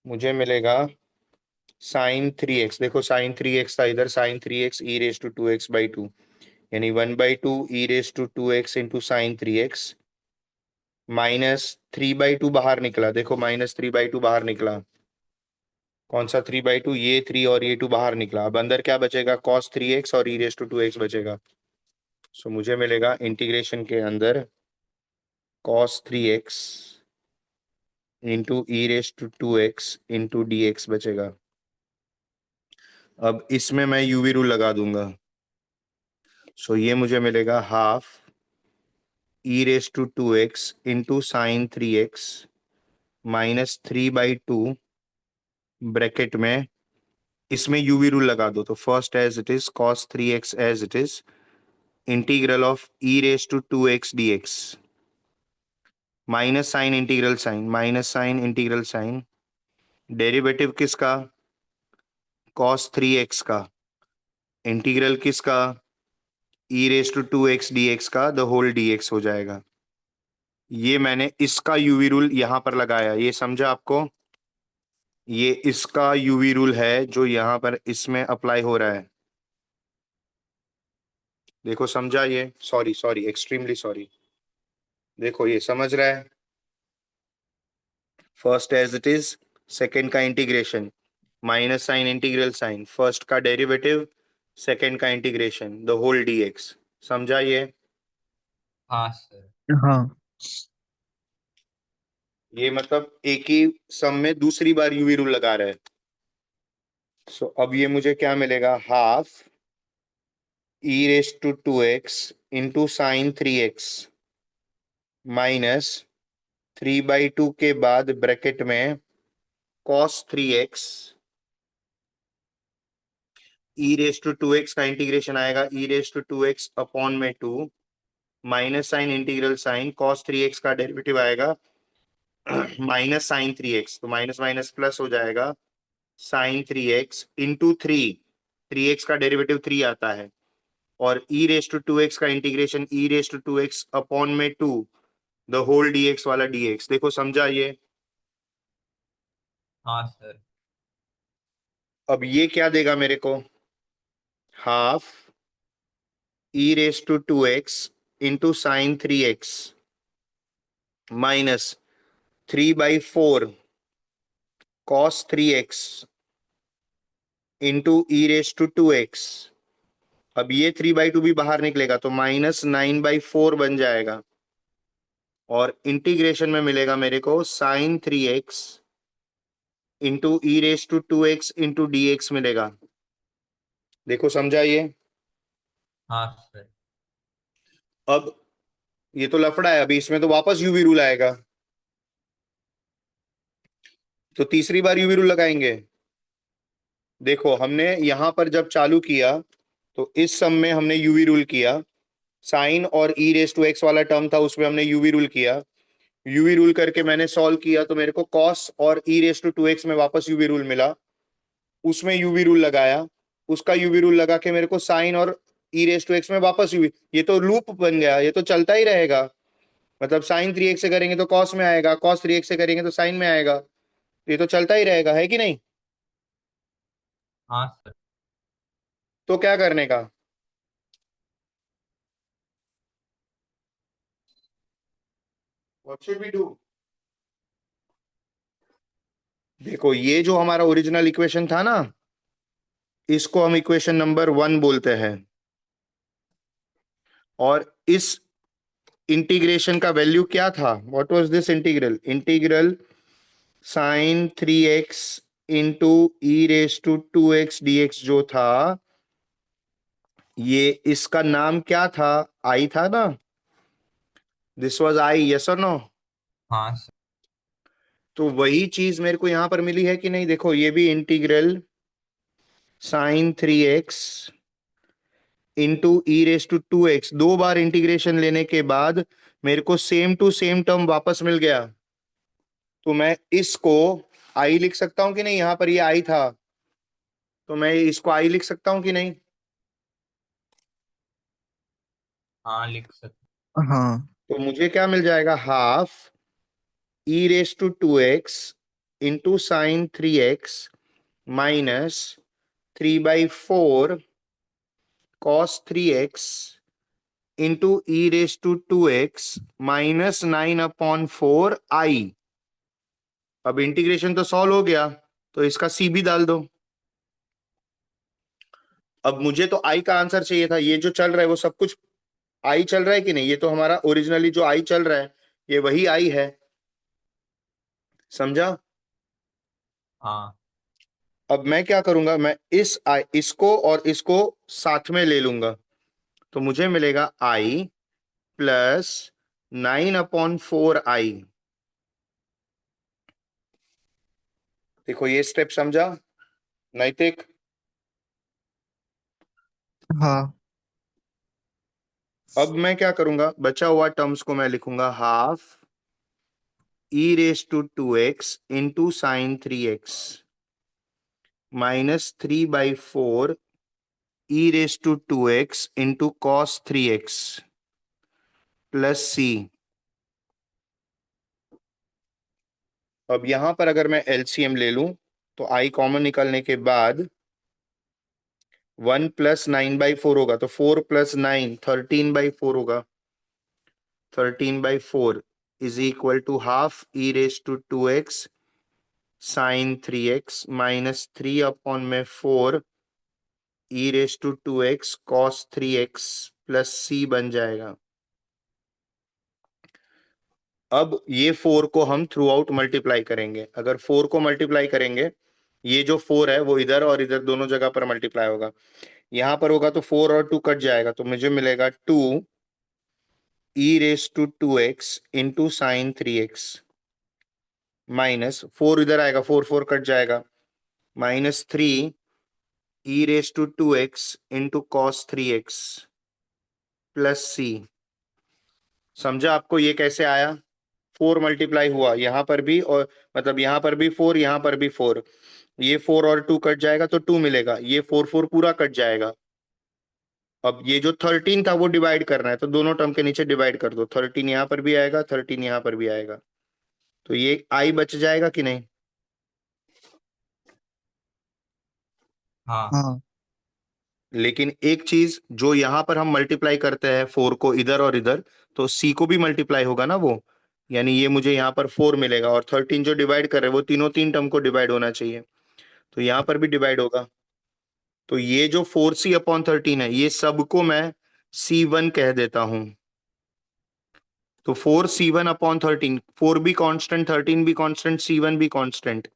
मुझे मिलेगा sin 3x। देखो sin 3x था इधर, sin 3x e raise to 2x/2, यानी 1/2 e raise to 2x into sin 3x minus 3/2 बाहर निकला। देखो -3/2 बाहर निकला। कौन सा 3/2? ये 3 और ये 2 बाहर निकला। अब अंदर क्या बचेगा? cos 3x और e रेस टू 2x बचेगा। सो मुझे मिलेगा इंटीग्रेशन के अंदर cos 3x into e raise to 2x into dx बचेगा। अब इसमें मैं यूवी रूल लगा दूंगा। सो ये मुझे मिलेगा half e raise to 2x into sin 3x minus 3/2 bracket में, इसमें यूवी रूल लगा दो तो first as it is cos 3x as it is integral of e raise to 2x dx minus sign integral sign derivative किसका? cos 3x का, इंटीग्रल किसका? E raise to 2x dx का, द होल dx हो जाएगा। ये मैंने इसका यूवी रूल यहां पर लगाया, ये समझा आपको? ये इसका यूवी रूल है जो यहां पर इसमें अप्लाई हो रहा है। देखो समझा ये? Sorry sorry, extremely sorry. देखो ये समझ रहा है? First as it is, second का integration, minus sign integral sign, first का डेरिवेटिव, सेकंड का इंटीग्रेशन, द होल dx। समझा ये? हाँ सर। हाँ। ये मतलब एक ही सम में दूसरी बार यूवी रूल लगा रहा है। सो अब ये मुझे क्या मिलेगा? Half e raise to 2x into sin 3x minus 3/2 के बाद ब्रैकेट में cos 3x E raise to 2x का इंटीग्रेशन आएगा ई रेस टू 2x अपॉन में 2 minus sign integral sign cos 3x का डेरिवेटिव आएगा माइनस sin 3x, तो माइनस माइनस प्लस हो जाएगा sin 3x इंटू 3x का डेरिवेटिव 3 आता है, और ई रेस टू 2x का integration e raise to 2x upon में 2 द होल dx वाला dx। देखो समझा ये? हाँ सर। अब ये क्या देगा मेरे को? Half e raise to 2x into sin 3x minus 3/4 cos 3x into e raise to 2x। अब ये 3/2 भी बाहर निकलेगा तो -9/4 बन जाएगा, और इंटीग्रेशन में मिलेगा मेरे को sin 3x into e raise to 2x into dx मिलेगा। देखो समझा ये? हाँ सर। अब ये तो लफड़ा है, अभी इसमें तो वापस यूवी रूल आएगा, तो तीसरी बार यूवी रूल लगाएंगे। देखो हमने यहां पर जब चालू किया तो इस सम में हमने यूवी रूल किया, साइन और ई रेस टू एक्स वाला टर्म था उसमें हमने यूवी रूल किया। यूवी रूल करके मैंने सॉल्व किया तो मेरे को कॉस और ई रेस टू 2x में वापस यूवी रूल मिला, उसमें यूवी रूल लगाया, उसका यूवी रूल लगा के मेरे को साइन और ई रेस टू एक्स में वापस यूवी, ये तो लूप बन गया, ये तो चलता ही रहेगा। मतलब sin 3x से करेंगे तो कॉस में आएगा, कॉस 3x से करेंगे तो साइन में आएगा, ये तो चलता ही रहेगा, है कि नहीं? हाँ सर। तो क्या करने का? What should we do? देखो ये जो हमारा ओरिजिनल इक्वेशन था ना, इसको हम इक्वेशन नंबर 1 बोलते हैं, और इस इंटीग्रेशन का वैल्यू क्या था? What was this integral? Integral sin 3x into e raise to 2x dx जो था, ये इसका नाम क्या था? आई था ना? दिस वाज आई, यस और नो? हाँ सर। तो वही चीज मेरे को यहां पर मिली है कि नहीं? देखो ये भी integral sine 3x into e raise to 2x, दो बार इंटीग्रेशन लेने के बाद मेरे को सेम टू सेम टर्म वापस मिल गया। तो मैं इसको आई लिख सकता हूं कि नहीं? यहां पर ये आई था, तो मैं इसको आई लिख सकता हूं कि नहीं? हाँ लिख सकते। हाँ। तो मुझे क्या मिल जाएगा? Half e raise to 2x into sine 3x minus 3/4 cos 3x into e raise to 2x minus 9/4 I. अब इंटीग्रेशन तो सॉल्व हो गया, तो इसका सी भी डाल दो। अब मुझे तो आई का आंसर चाहिए था। ये जो चल रहा है वो सब कुछ आई चल रहा है कि नहीं? ये तो हमारा ओरिजिनली जो आई चल रहा है ये वही आई है, समझा? हाँ। अब मैं क्या करूंगा, मैं इसको और इसको साथ में ले लूंगा, तो मुझे मिलेगा आई प्लस 9/4 आई। देखो ये स्टेप समझा नैतिक? हाँ। अब मैं क्या करूंगा, बचा हुआ टर्म्स को मैं लिखूंगा half e raise to 2x into sine 3x minus 3/4 e raise to 2x into cos 3x plus c. अब यहां पर अगर मैं एलसीएम ले लूं तो आई कॉमन निकलने के बाद 1 + 9/4 होगा, तो 4 + 9 13/4 होगा। 13/4 is equal to half e raise to 2x sine 3x minus 3/4 e raise to 2x cos 3x plus c बन जाएगा। अब ये 4 को हम थ्रू आउट मल्टीप्लाई करेंगे। अगर 4 को मल्टीप्लाई करेंगे, ये जो 4 है वो इधर और इधर दोनों जगह पर मल्टीप्लाई होगा। यहां पर होगा तो 4 और 2 कट जाएगा, तो मुझे मिलेगा 2 e raise to 2x into sine 3x minus 4 इधर आएगा, 4 4 कट जाएगा, minus 3 e raise to 2x into cos 3x plus c. समझा आपको ये कैसे आया? 4 मल्टीप्लाई हुआ यहां पर भी, और मतलब यहां पर भी 4, यहां पर भी 4, ये 4 और 2 कट जाएगा तो 2 मिलेगा, ये 4 4 पूरा कट जाएगा। अब ये जो 13 था वो डिवाइड करना है, तो दोनों टर्म के नीचे डिवाइड कर दो, 13 यहां पर भी आएगा, 13 यहां पर भी आएगा, तो ये आई बच जाएगा कि नहीं? हाँ। हाँ। लेकिन एक चीज, जो यहां पर हम मल्टीप्लाई करते हैं 4 को इधर और इधर, तो सी को भी मल्टीप्लाई होगा ना वो, यानी ये मुझे यहाँ पर 4 मिलेगा, और 13 जो डिवाइड कर रहे हैं वो तीनों तीन टर्म को डिवाइड होना चाहिए, तो यहाँ पर भी डिवाइड होगा। तो ये जो 4c/13 है, ये सबको मैं C1 कह देता हूं। तो 4c1/13, 4 भी कांस्टेंट, 13 भी कांस्टेंट, C1 भी कांस्टेंट,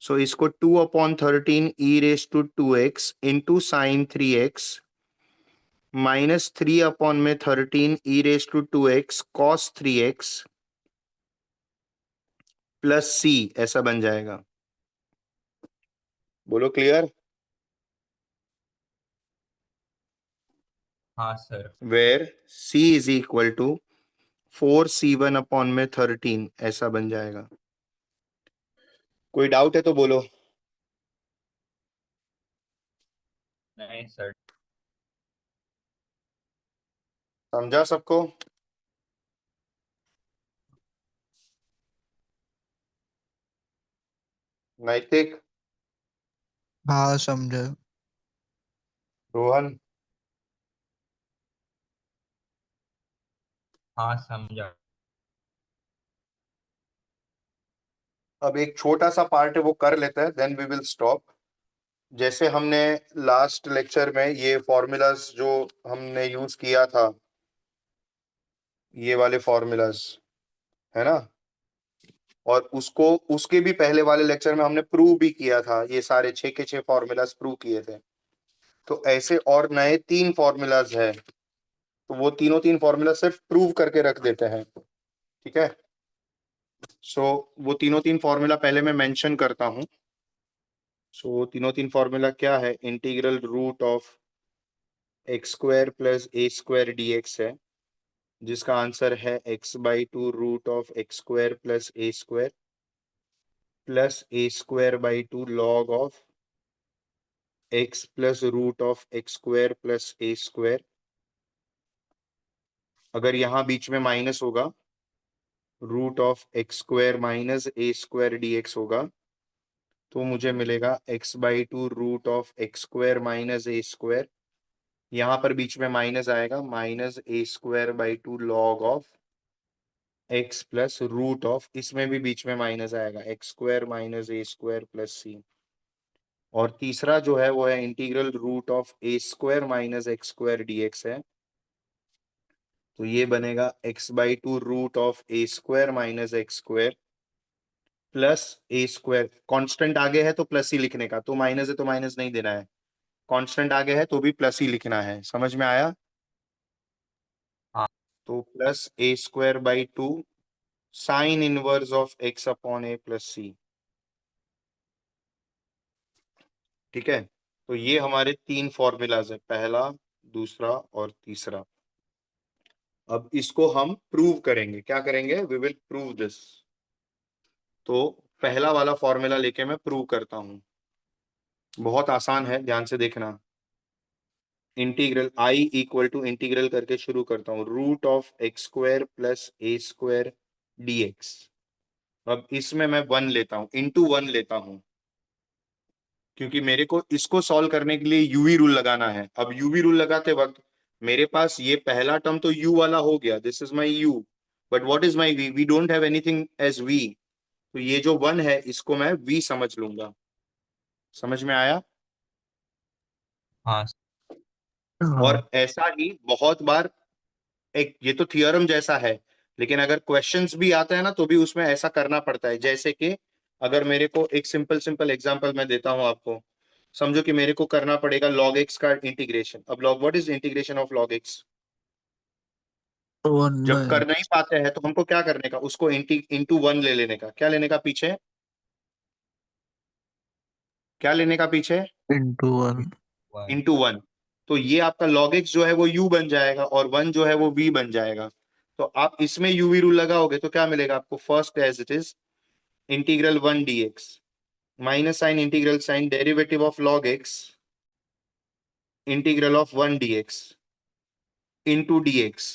सो इसको 2/13 e raise to 2x into sine 3x minus 3/13 e raise to 2x cos 3x plus c, ऐसा बन जाएगा। बोलो क्लियर? हाँ sir. Where c is equal to 4c1/13, ऐसा बन जाएगा। कोई डाउट है तो बोलो। नहीं सर। समझा सबको? नैतिक, हाँ समझा। रोहन, हाँ समझा। अब एक छोटा सा पार्ट है वो कर लेते हैं, देन वी विल स्टॉप। जैसे हमने लास्ट लेक्चर में ये फॉर्मूलाज जो हमने यूज किया था, ये वाले फॉर्मूलाज, है ना? और उसको उसके भी पहले वाले लेक्चर में हमने प्रूव भी किया था, ये सारे 6 के 6 फॉर्मूलाज प्रूव किए थे। तो ऐसे और नए 3 फॉर्मूलाज है, तो वो तीनों 3 फॉर्मूला सिर्फ प्रूव करके रख देते हैं, ठीक है। सो वो तीनों 3 फॉर्मूला पहले मैं मेंशन करता हूं। सो तीनों 3 फॉर्मूला क्या है, integral root of x square plus a square d x है, जिसका आंसर है x/2 root of x square plus a square plus a square by 2 log of x plus root of x square plus a square. अगर यहाँ बीच में माइनस होगा, root of x square minus a square d x होगा, तो मुझे मिलेगा x/2 root of x square minus a square. यहाँ पर बीच में माइनस आएगा, minus a square by 2 log of x plus root of, इसमें भी बीच में माइनस आएगा, x square minus a square plus c. और तीसरा जो है वो है integral root of a square minus x square d x है, तो ये बनेगा x/2 root of a square minus x square plus a square. Constant आगे है तो प्लस ही लिखने का, तो माइनस है तो माइनस नहीं देना है, कांस्टेंट आगे है तो भी प्लस ही लिखना है, समझ में आया। हाँ। तो plus a square by 2 sine inverse of x upon a plus c, ठीक है। तो ये हमारे 3 फॉर्मूलाज है, पहला, दूसरा और तीसरा। अब इसको हम प्रूव करेंगे, क्या करेंगे, वी विल प्रूव दिस। तो पहला वाला फॉर्मूला लेके मैं प्रूव करता हूं, बहुत आसान है, ध्यान से देखना। Integral I equal to integral करके शुरू करता हूं, root of x square plus a square d x. अब इसमें मैं 1 लेता हूं, इंटू 1 लेता हूं, क्योंकि मेरे को इसको सॉल्व करने के लिए यूवी रूल लगाना है। अब यूवी रूल लगाते वक्त मेरे पास ये पहला टर्म तो यू वाला हो गया, this is my u, but what is my v, we don't have anything as v, तो ये जो 1 है इसको मैं वी समझ लूंगा। समझ में आया। हाँ। और हाँ। ऐसा ही बहुत बार, एक ये तो थियोरम जैसा है, लेकिन अगर क्वेश्चंस भी आता है ना तो भी उसमें ऐसा करना पड़ता है। जैसे कि अगर मेरे को एक सिंपल सिंपल एग्जांपल मैं देता हूं आपको, समझो कि मेरे को करना पड़ेगा log x का इंटीग्रेशन। अब log what is integration of log x, one जब बाय कर नहीं एक्स पाते हैं तो हमको क्या करने का, उसको इंटू 1 ले लेने का। क्या लेने का पीछे, क्या लेने का पीछे, इंटू वन। वन। इंटू 1। तो ये आपका log x जो है वो u बन जाएगा और 1 जो है वो v बन जाएगा। तो आप इसमें यूवी रूल लगाओगे तो क्या मिलेगा आपको, first as it is integral 1 dx minus sign integral sign derivative of log x integral of 1 dx into dx।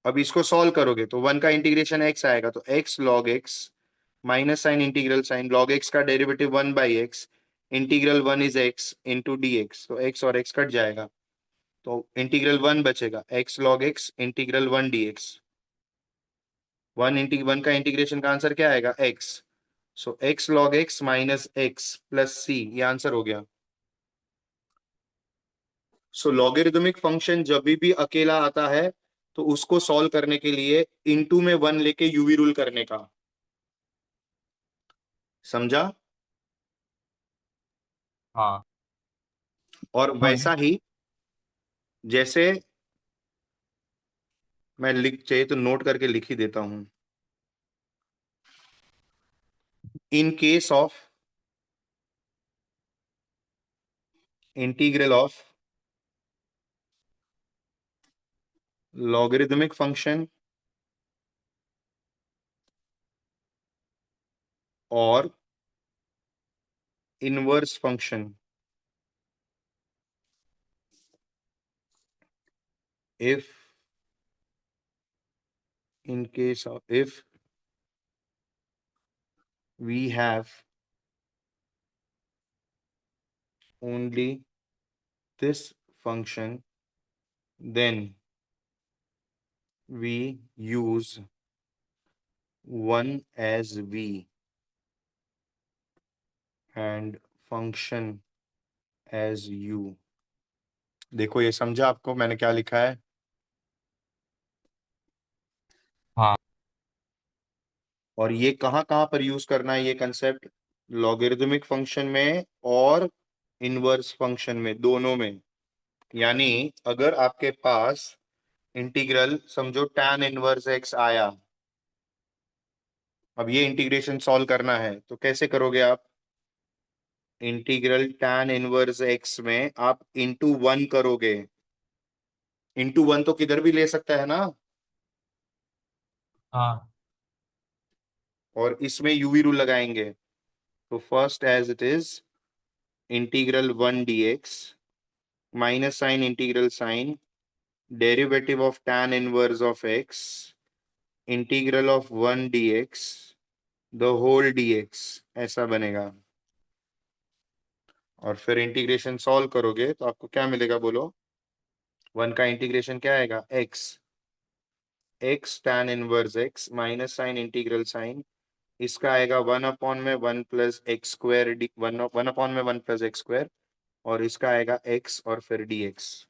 अब इसको सॉल्व करोगे तो 1 का इंटीग्रेशन x आएगा, तो x log x minus sign integral sign log x का derivative 1 by x, integral 1 is x into dx, तो x और x कट जाएगा, तो इंटीग्रल 1 बचेगा, x log x इंटीग्रल 1 dx। 1 का इंटीग्रेशन का आंसर क्या आएगा, x। सो x log x minus x plus c, ये आंसर हो गया। सो लॉगरिदमिक फंक्शन जब भी अकेला आता है तो उसको सॉल्व करने के लिए इनटू में 1 लेके यूवी रूल करने का, समझा। हाँ। और वैसा हाँ। ही जैसे मैं लिख, चाहिए तो नोट करके लिख ही देता हूं, in case of integral of logarithmic function और inverse function, if in case of if we have only this function, then we use 1 as v and function as u। देखो ये समझा आपको मैंने क्या लिखा है। हाँ। और ये कहाँ कहाँ पर यूज करना है ये कंसेप्ट, लॉगरिदमिक फंक्शन में और इनवर्स फंक्शन में, दोनों में। यानी अगर आपके पास इंटीग्रल समझो tan इनवर्स x आया, अब ये इंटीग्रेशन सॉल्व करना है तो कैसे करोगे आप? इंटीग्रल tan इनवर्स x में आप इंटू वन करोगे। इंटू वन तो किधर भी ले सकता है ना, हाँ और इसमें यूवी रूल लगाएंगे। तो first as it is integral one d x minus sign integral sign derivative of tan inverse of x integral of one d x the whole d x, ऐसा बनेगा। और फिर इंटीग्रेशन सॉल्व करोगे तो आपको क्या मिलेगा बोलो? वन का इंटीग्रेशन क्या आएगा? X tan inverse x minus sign integral sign, इसका आएगा वन अपॉन में one plus x square d, one one upon में वन प्लस एक्स स्क्वायर, और इसका आएगा एक्स और फिर डी एक्स।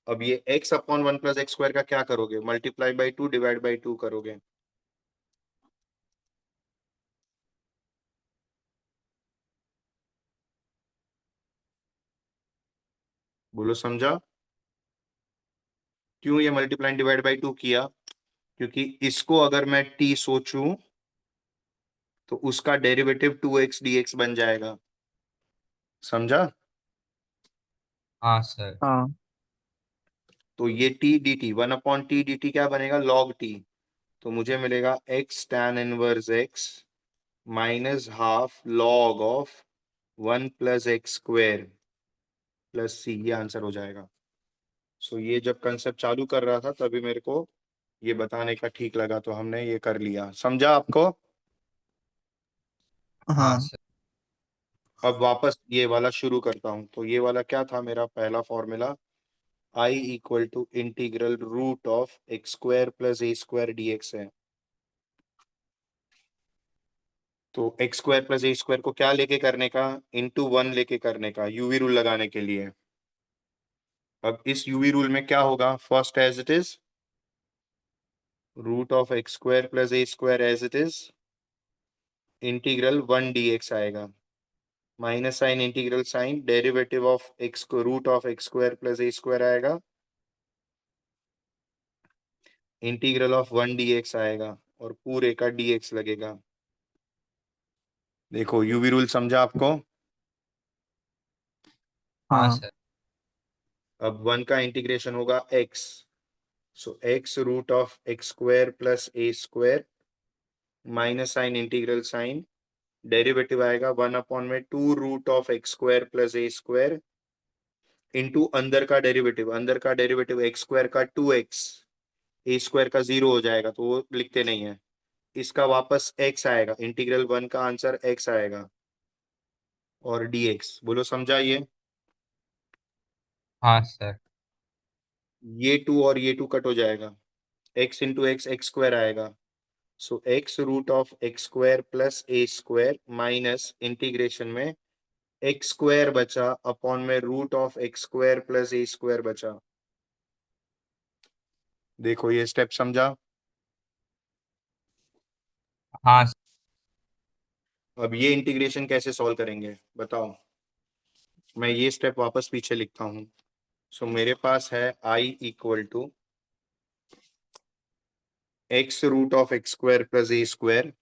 अब ये x upon one plus x square का क्या करोगे? Multiply by two divide by two करोगे। बोलो समझा? क्यों ये मल्टीप्लाई डिवाइड बाई टू किया? क्योंकि इसको अगर मैं t सोचूं तो उसका derivative two x d x बन जाएगा। समझा? हाँ सर। हाँ तो ये t d t, one upon t d t क्या बनेगा? Log t. तो मुझे मिलेगा x tan inverse x minus half log of one plus x square plus c, ये आंसर हो जाएगा। सो ये जब कंसेप्ट चालू कर रहा था तभी मेरे को ये बताने का ठीक लगा, तो हमने ये कर लिया। समझा आपको? हाँ हाँ सर। अब वापस ये वाला शुरू करता हूँ। तो ये वाला क्या था मेरा पहला formula? I equal to integral root of x square plus a square d x है। तो x square plus a square को क्या लेके करने का? इंटू वन लेके करने का, यूवी रूल लगाने के लिए। अब इस यूवी रूल में क्या होगा? First as it is root of x square plus a square as it is integral one d x आएगा, minus sign integral sign derivative of x को root of x square plus a square आएगा, integral of one d x आएगा, और पूरे का डी एक्स लगेगा। देखो यूवी रूल समझा आपको? हाँ हाँ सर। अब वन का इंटीग्रेशन होगा x, so x root of x square plus a square minus sign integral sign derivative आएगा वन अपॉन में two root of x square plus a square into अंदर का डेरिवेटिव एक्स स्क्वायर का टू एक्स, ए स्क्वायर का जीरो हो जाएगा तो वो लिखते नहीं है। इसका वापस एक्स आएगा, इंटीग्रल वन का आंसर एक्स आएगा और डी एक्स। बोलो समझा ये? हाँ सर। ये टू और ये टू कट हो जाएगा, x into x x square आएगा। So x root of x square plus a square minus integration में एक्स स्क्वायर बचा अपॉन में root of x square plus a square बचा। देखो ये स्टेप समझा? हाँ सर। अब ये इंटीग्रेशन कैसे सॉल्व करेंगे बताओ? मैं ये स्टेप वापस पीछे लिखता हूं। सो मेरे पास है I equal to x root of x square plus a square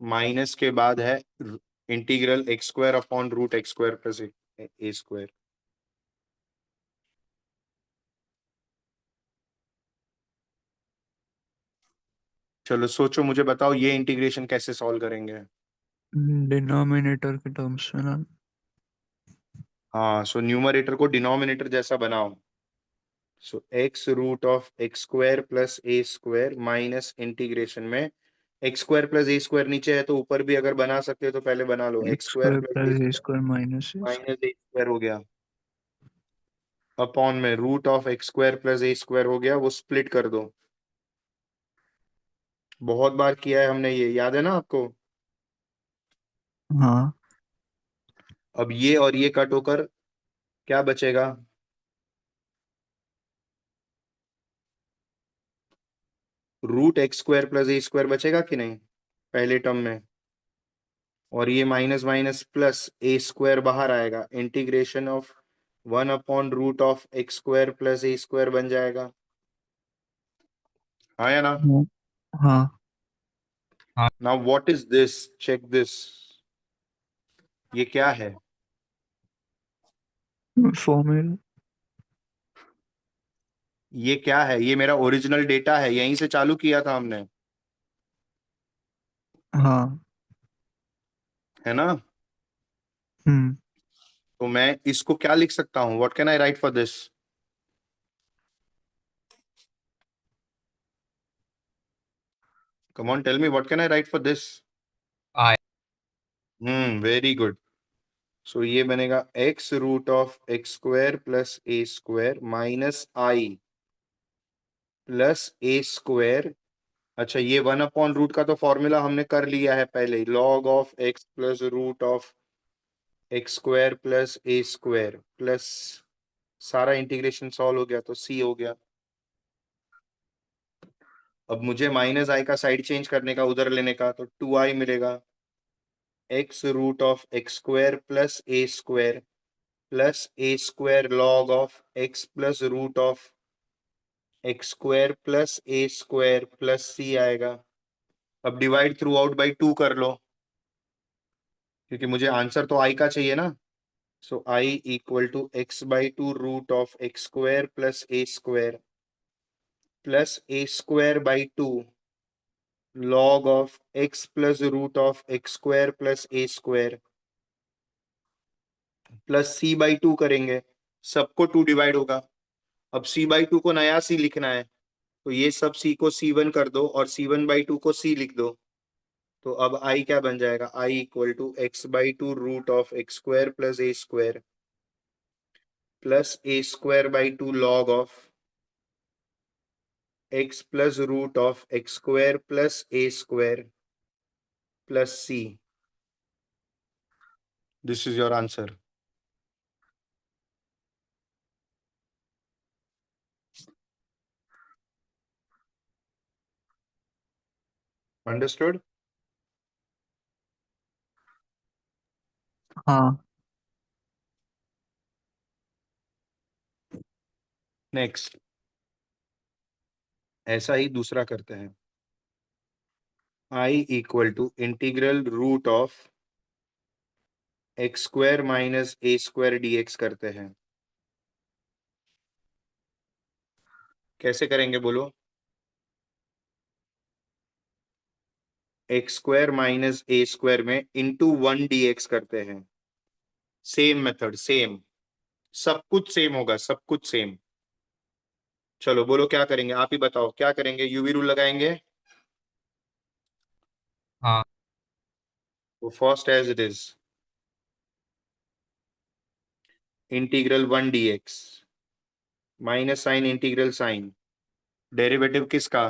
minus के बाद है integral x square upon root x square plus a square. चलो सोचो, मुझे बताओ ये इंटीग्रेशन कैसे सॉल्व करेंगे? डिनोमिनेटर के टर्म्स में ना। हाँ, सो न्यूमरेटर को डिनोमिनेटर जैसा बनाओ। So x root of x square plus a square minus integration में x square plus a square नीचे है तो ऊपर भी अगर बना सकते हो तो पहले बना लो, x x square square plus a plus a square square minus a minus a square हो गया, अपॉन में root of x square plus a square हो गया, वो स्प्लिट कर दो। बहुत बार किया है हमने, ये याद है ना आपको? हाँ अब ये और ये कट होकर क्या बचेगा? Root x square plus a square बचेगा कि नहीं पहले टर्म में, और ये minus minus plus a square बाहर आएगा, इंटीग्रेशन ऑफ 1/√ऑफ x² प्लस ए स्क्वायर बन जाएगा। आया ना? हाँ। Now what is this, check this, ये क्या है? फॉर्मूला। ये क्या है? ये मेरा ओरिजिनल डेटा है, यहीं से चालू किया था हमने, हाँ। है ना? हम्म। तो मैं इसको क्या लिख सकता हूं? What can I write for this? Come on tell me, what can I write for this? I very good. So ये बनेगा x√ऑफ x² plus a square minus I plus a square. अच्छा, ये 1/√, का तो फॉर्मूला हमने कर लिया है पहले ही, log of x plus root of x² plus a square plus, सारा इंटीग्रेशन सॉल्व हो गया तो c हो गया। अब मुझे माइनस आई का साइड चेंज करने का, उधर लेने का, तो 2i मिलेगा, x√ऑफ x² plus a square plus a square log of x plus root of x² plus a square plus c आएगा। अब डिवाइड थ्रू आउट बाई 2 कर लो, क्योंकि मुझे आंसर तो i का चाहिए ना। सो i इक्वल टू x/2√ऑफ x² plus a square plus a square by 2 log of x plus root of x² plus a square plus c by 2 करेंगे, सबको 2 डिवाइड होगा। अब c बाई 2 को नया c लिखना है, तो ये सब c को c1 कर दो और c1 बाई 2 को c लिख दो। तो अब i क्या बन जाएगा? i इक्वल टू x/2√ऑफ x² plus a square plus a square by 2 log of x plus root of x² plus a square plus c। This is your answer. Understood? हाँ। नेक्स्ट, ऐसा ही दूसरा करते हैं। i equal to integral root of x² minus a² dx करते हैं। कैसे करेंगे बोलो? x² माइनस a² में इंटू 1 dx करते हैं। सेम मेथड, सेम, सब कुछ सेम होगा, सब कुछ सेम। चलो बोलो क्या करेंगे, आप ही बताओ क्या करेंगे। यूवी रूल लगाएंगे? हाँ तो first as it is, integral 1 dx minus sign integral sign, derivative किसका?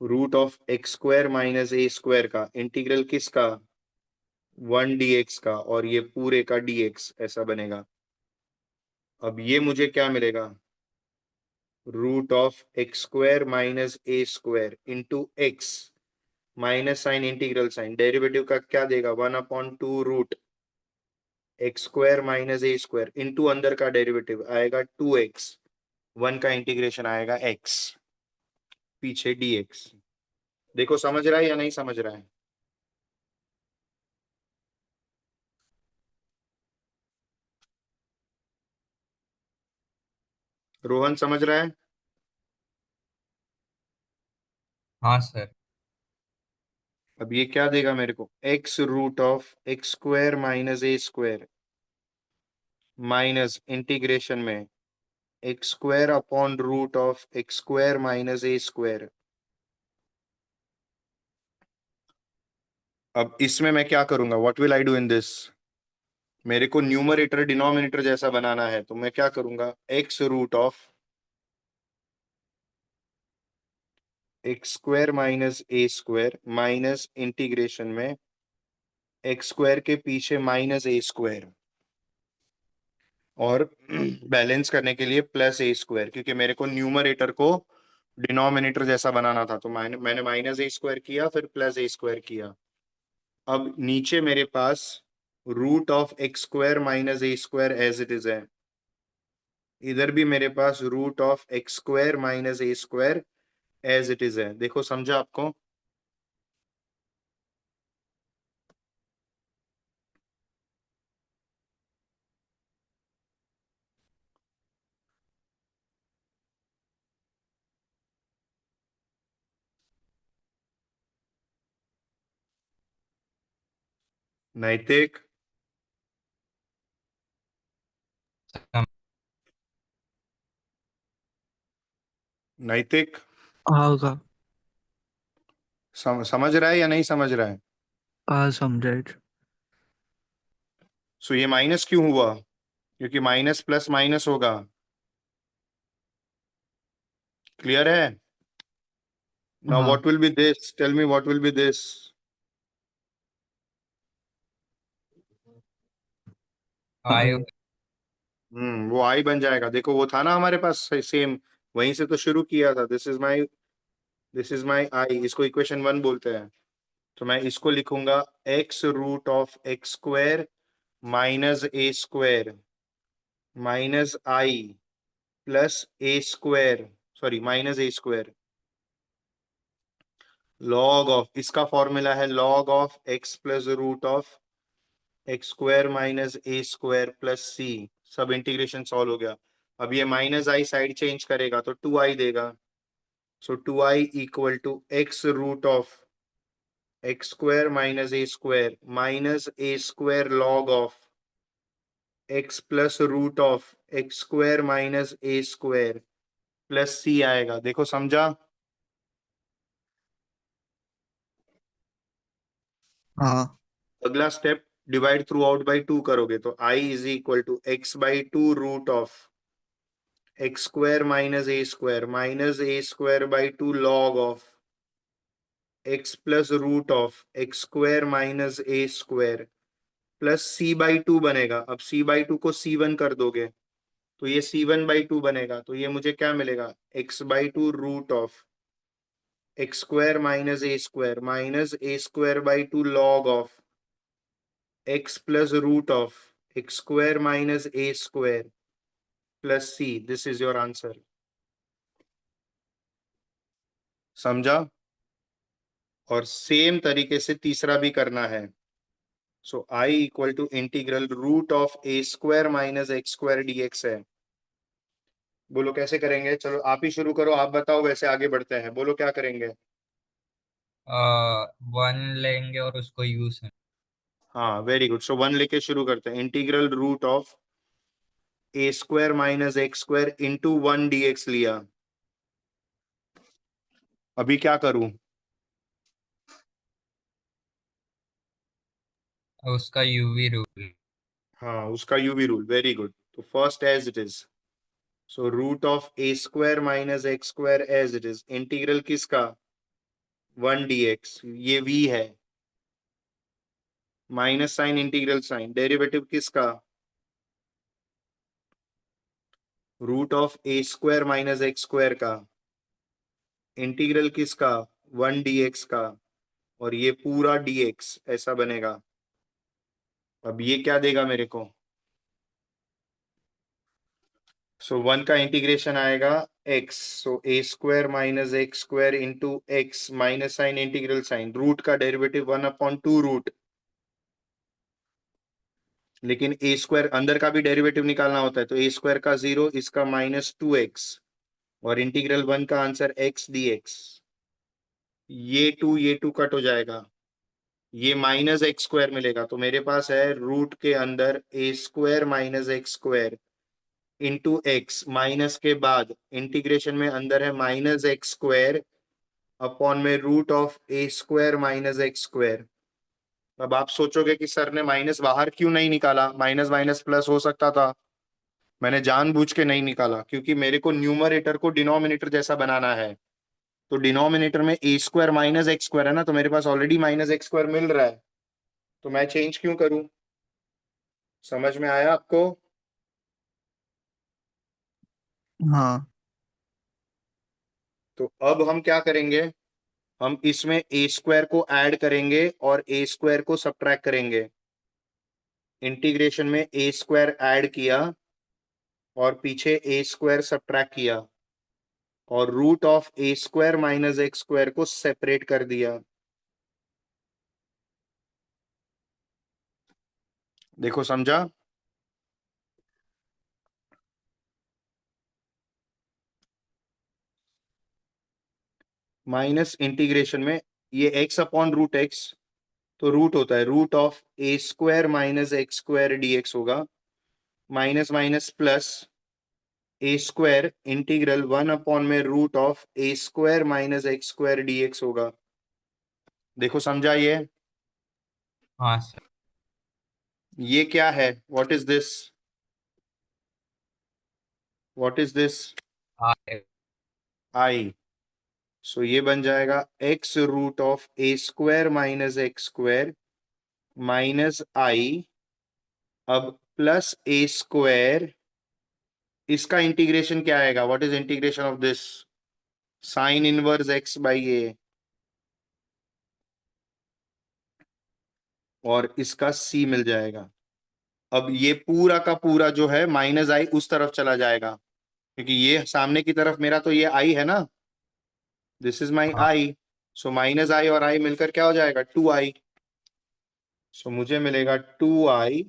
Root of x² minus a² का, इंटीग्रल किसका? 1 dx का, और ये पूरे का dx ऐसा बनेगा। अब ये मुझे क्या मिलेगा? Root of x² minus a² into x minus sign integral sign, derivative का क्या देगा? 1/2 root x² minus a² into अंदर का डेरिवेटिव आएगा 2x, 1 का इंटीग्रेशन आएगा x, पीछे dx। देखो समझ रहा है या नहीं समझ रहा है? रोहन समझ रहा है? हाँ सर। अब ये क्या देगा मेरे को? x√ऑफ x² minus a² minus integration में x² upon root of x² minus a²। अब इसमें मैं क्या करूंगा? What will I do in this? मेरे को न्यूमरेटर डिनोमिनेटर जैसा बनाना है, तो मैं क्या करूंगा? x√ऑफ x² minus a² minus integration में x² के पीछे माइनस a²। और बैलेंस करने के लिए प्लस ए स्क्वायर, क्योंकि मेरे को न्यूमरेटर को डिनोमिनेटर जैसा बनाना था, तो मैंने माइनस ए स्क्वायर किया फिर प्लस ए स्क्वायर किया। अब नीचे मेरे पास root of x square minus a square as it is है, इधर भी मेरे पास root of x square minus a square as it is है। देखो समझा आपको? नैतिक, सम, नैतिक हाँ का। समझ रहा है या नहीं समझ रहा है? हाँ समझा it। सो ये माइनस क्यों हुआ? क्योंकि माइनस प्लस माइनस होगा। क्लियर है? नाउ हाँ what will be this? Tell me what will be this? I. I। वो आई बन जाएगा। देखो वो था ना हमारे पास सेम, वहीं से तो शुरू किया था। दिस इज माई आई, इसको इक्वेशन 1 बोलते हैं। तो मैं इसको लिखूंगा x root of x square minus a square minus I plus a square, sorry minus a square, log of, इसका फॉर्मूला है log of x plus root of x square minus a square plus c. सब इंटीग्रेशन सॉल्व हो गया। अब ये माइनस आई साइड चेंज करेगा तो 2i देगा। So 2i equal to x root of x square minus a square minus a square log of x plus root of x square minus a square plus c आएगा। देखो समझा? हाँ अगला step, divide throughout by 2 करोगे तो i is equal to x by two root of x square minus a square by two log of x plus root of x square minus a square plus c by two बनेगा। अब सी बाई टू को C1 कर दोगे तो ये C1 बाई टू बनेगा। तो ये मुझे क्या मिलेगा? X by two root of x square minus a square by two log of x plus root of x square minus a square plus c. This is your answer. समझा? और सेम तरीके से तीसरा भी करना है। So I equal to integral root of a square minus x square d x है। बोलो कैसे करेंगे? चलो आप ही शुरू करो, आप बताओ, वैसे आगे बढ़ते हैं। बोलो क्या करेंगे? 1 लेंगे और उसको यूज। हाँ वेरी गुड। सो 1 लेके शुरू करते हैं। Integral root of a square minus x square into 1 d x लिया। अभी क्या करूं? उसका यूवी रूल। हाँ उसका यूवी रूल, वेरी गुड। तो first as it is, so root of a square minus x square as it is, integral किसका? 1 डीएक्स, ये v है, minus sign integral sign, derivative किसका? Root of a square minus x square का, इंटीग्रल किसका? 1 डीएक्स का, और ये पूरा डीएक्स ऐसा बनेगा। अब ये क्या देगा मेरे को? सो 1 का इंटीग्रेशन आएगा x, so a square minus x square into x minus sign integral sine, root का डेरिवेटिव 1/2 रूट, लेकिन ए स्क्वायर अंदर का भी डेरिवेटिव निकालना होता है, तो ए स्क्वायर का 0, इसका -2x, और इंटीग्रल 1 का आंसर x dx। ये 2 कट हो जाएगा, ये माइनस एक्स स्क्वायर मिलेगा। तो मेरे पास है रूट के अंदर a square minus x square into x, minus के बाद इंटीग्रेशन में अंदर है माइनस एक्स स्क्वायर अपॉन में root of a square minus x square. अब आप सोचोगे कि सर ने माइनस बाहर क्यों नहीं निकाला? माइनस माइनस प्लस हो सकता था। मैंने जानबूझ के नहीं निकाला क्योंकि मेरे को न्यूमरेटर को डिनोमिनेटर जैसा बनाना है। तो डिनोमिनेटर में ए स्क्वायर माइनस एक्स स्क्वायर है ना, तो मेरे पास ऑलरेडी माइनस एक्स स्क्वायर मिल रहा है, तो मैं चेंज क्यों करूं? समझ में आया आपको? हाँ। तो अब हम क्या करेंगे, हम इसमें ए स्क्वायर को ऐड करेंगे और ए स्क्वायर को सब्ट्रैक्ट करेंगे। इंटीग्रेशन में ए स्क्वायर ऐड किया और पीछे ए स्क्वायर सब्ट्रैक्ट किया और root of a square minus x square को सेपरेट कर दिया। देखो समझा? माइनस इंटीग्रेशन में ये एक्स अपॉन रूट एक्स, तो रूट होता है root of a square minus x square d x होगा, minus minus plus a square integral 1 upon में root of a square minus x square d x होगा। देखो समझा हाँ सर। ये क्या है, what is this, what is this? हाँ आई। सो ये बन जाएगा x root of a square minus x square minus I, अब प्लस ए स्क्वायर, इसका इंटीग्रेशन क्या आएगा, what is integration of this, sine inverse x by a, और इसका सी मिल जाएगा। अब ये पूरा का पूरा जो है माइनस आई उस तरफ चला जाएगा, क्योंकि ये सामने की तरफ मेरा तो ये आई है ना, दिस इज माई हाँ आई। सो माइनस आई और आई मिलकर क्या हो जाएगा, 2i। सो मुझे मिलेगा 2i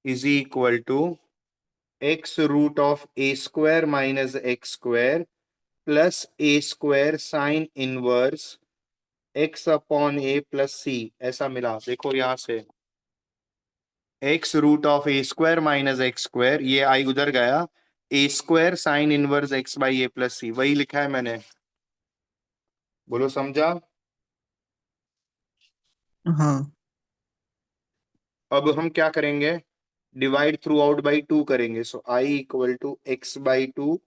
is equal to x root of a square minus x square plus a square sine inverse x upon a plus c, ऐसा मिला। देखो यहां से x root of a square minus x square, ये आई उधर गया, a square sine inverse x by a plus c, वही लिखा है मैंने। बोलो समझा? हाँ। अब हम क्या करेंगे, डिवाइड थ्रू आउट बाई 2 करेंगे। So I equal to x by 2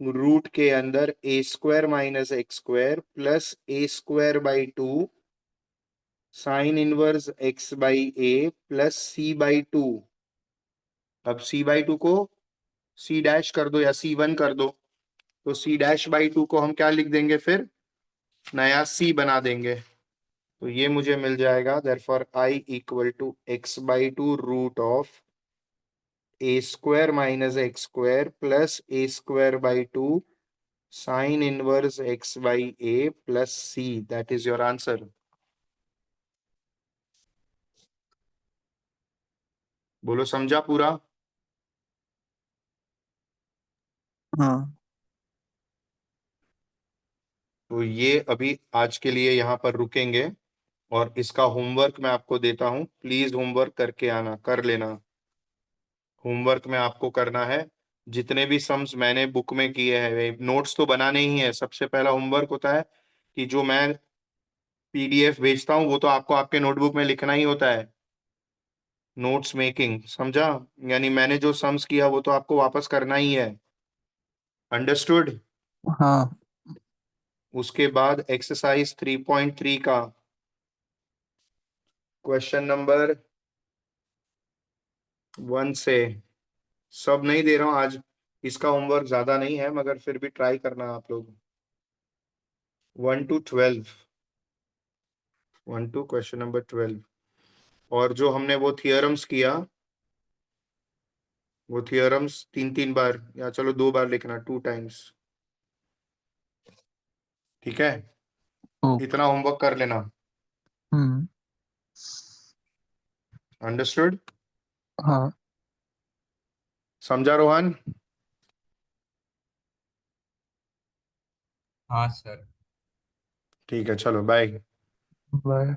root के अंदर a square minus x square plus a square by 2 sine inverse x by a plus c by 2। अब सी बाई 2 को सी डैश कर दो या सी वन कर दो, तो सी डैश बाई 2 को हम क्या लिख देंगे, फिर नया सी बना देंगे। तो ये मुझे मिल जाएगा, therefore I equal to x by 2 root of a square minus x square plus a square by 2 sine inverse x by a plus c, that is your answer. बोलो समझा पूरा? हाँ। तो ये अभी आज के लिए यहाँ पर रुकेंगे और इसका होमवर्क मैं आपको देता हूँ, प्लीज होमवर्क करके आना, कर लेना। होमवर्क में आपको करना है जितने भी सम्स मैंने बुक में किए हैं, नोट्स तो बनाने ही है। सबसे पहला होमवर्क होता है कि जो मैं पीडीएफ भेजता हूँ वो तो आपको आपके नोटबुक में लिखना ही होता है, नोट्स मेकिंग, समझा? यानी मैंने जो सम्स किया वो तो आपको वापस करना ही है, अंडरस्टूड? हाँ। उसके बाद एक्सरसाइज 3.3 का क्वेश्चन नंबर 1 से, सब नहीं दे रहा हूँ आज, इसका होमवर्क ज्यादा नहीं है मगर फिर भी ट्राई करना आप लोग। 1 to 12, 1 to क्वेश्चन नंबर 12। और जो हमने वो थियरम्स किया, वो थियरम्स 3 3 बार या चलो 2 बार लिखना, 2 times, ठीक है? ओके। इतना होमवर्क कर लेना, हम्म। अंडरस्टूड? हाँ। समझा रोहन? हाँ सर। ठीक है, चलो बाय। बाय।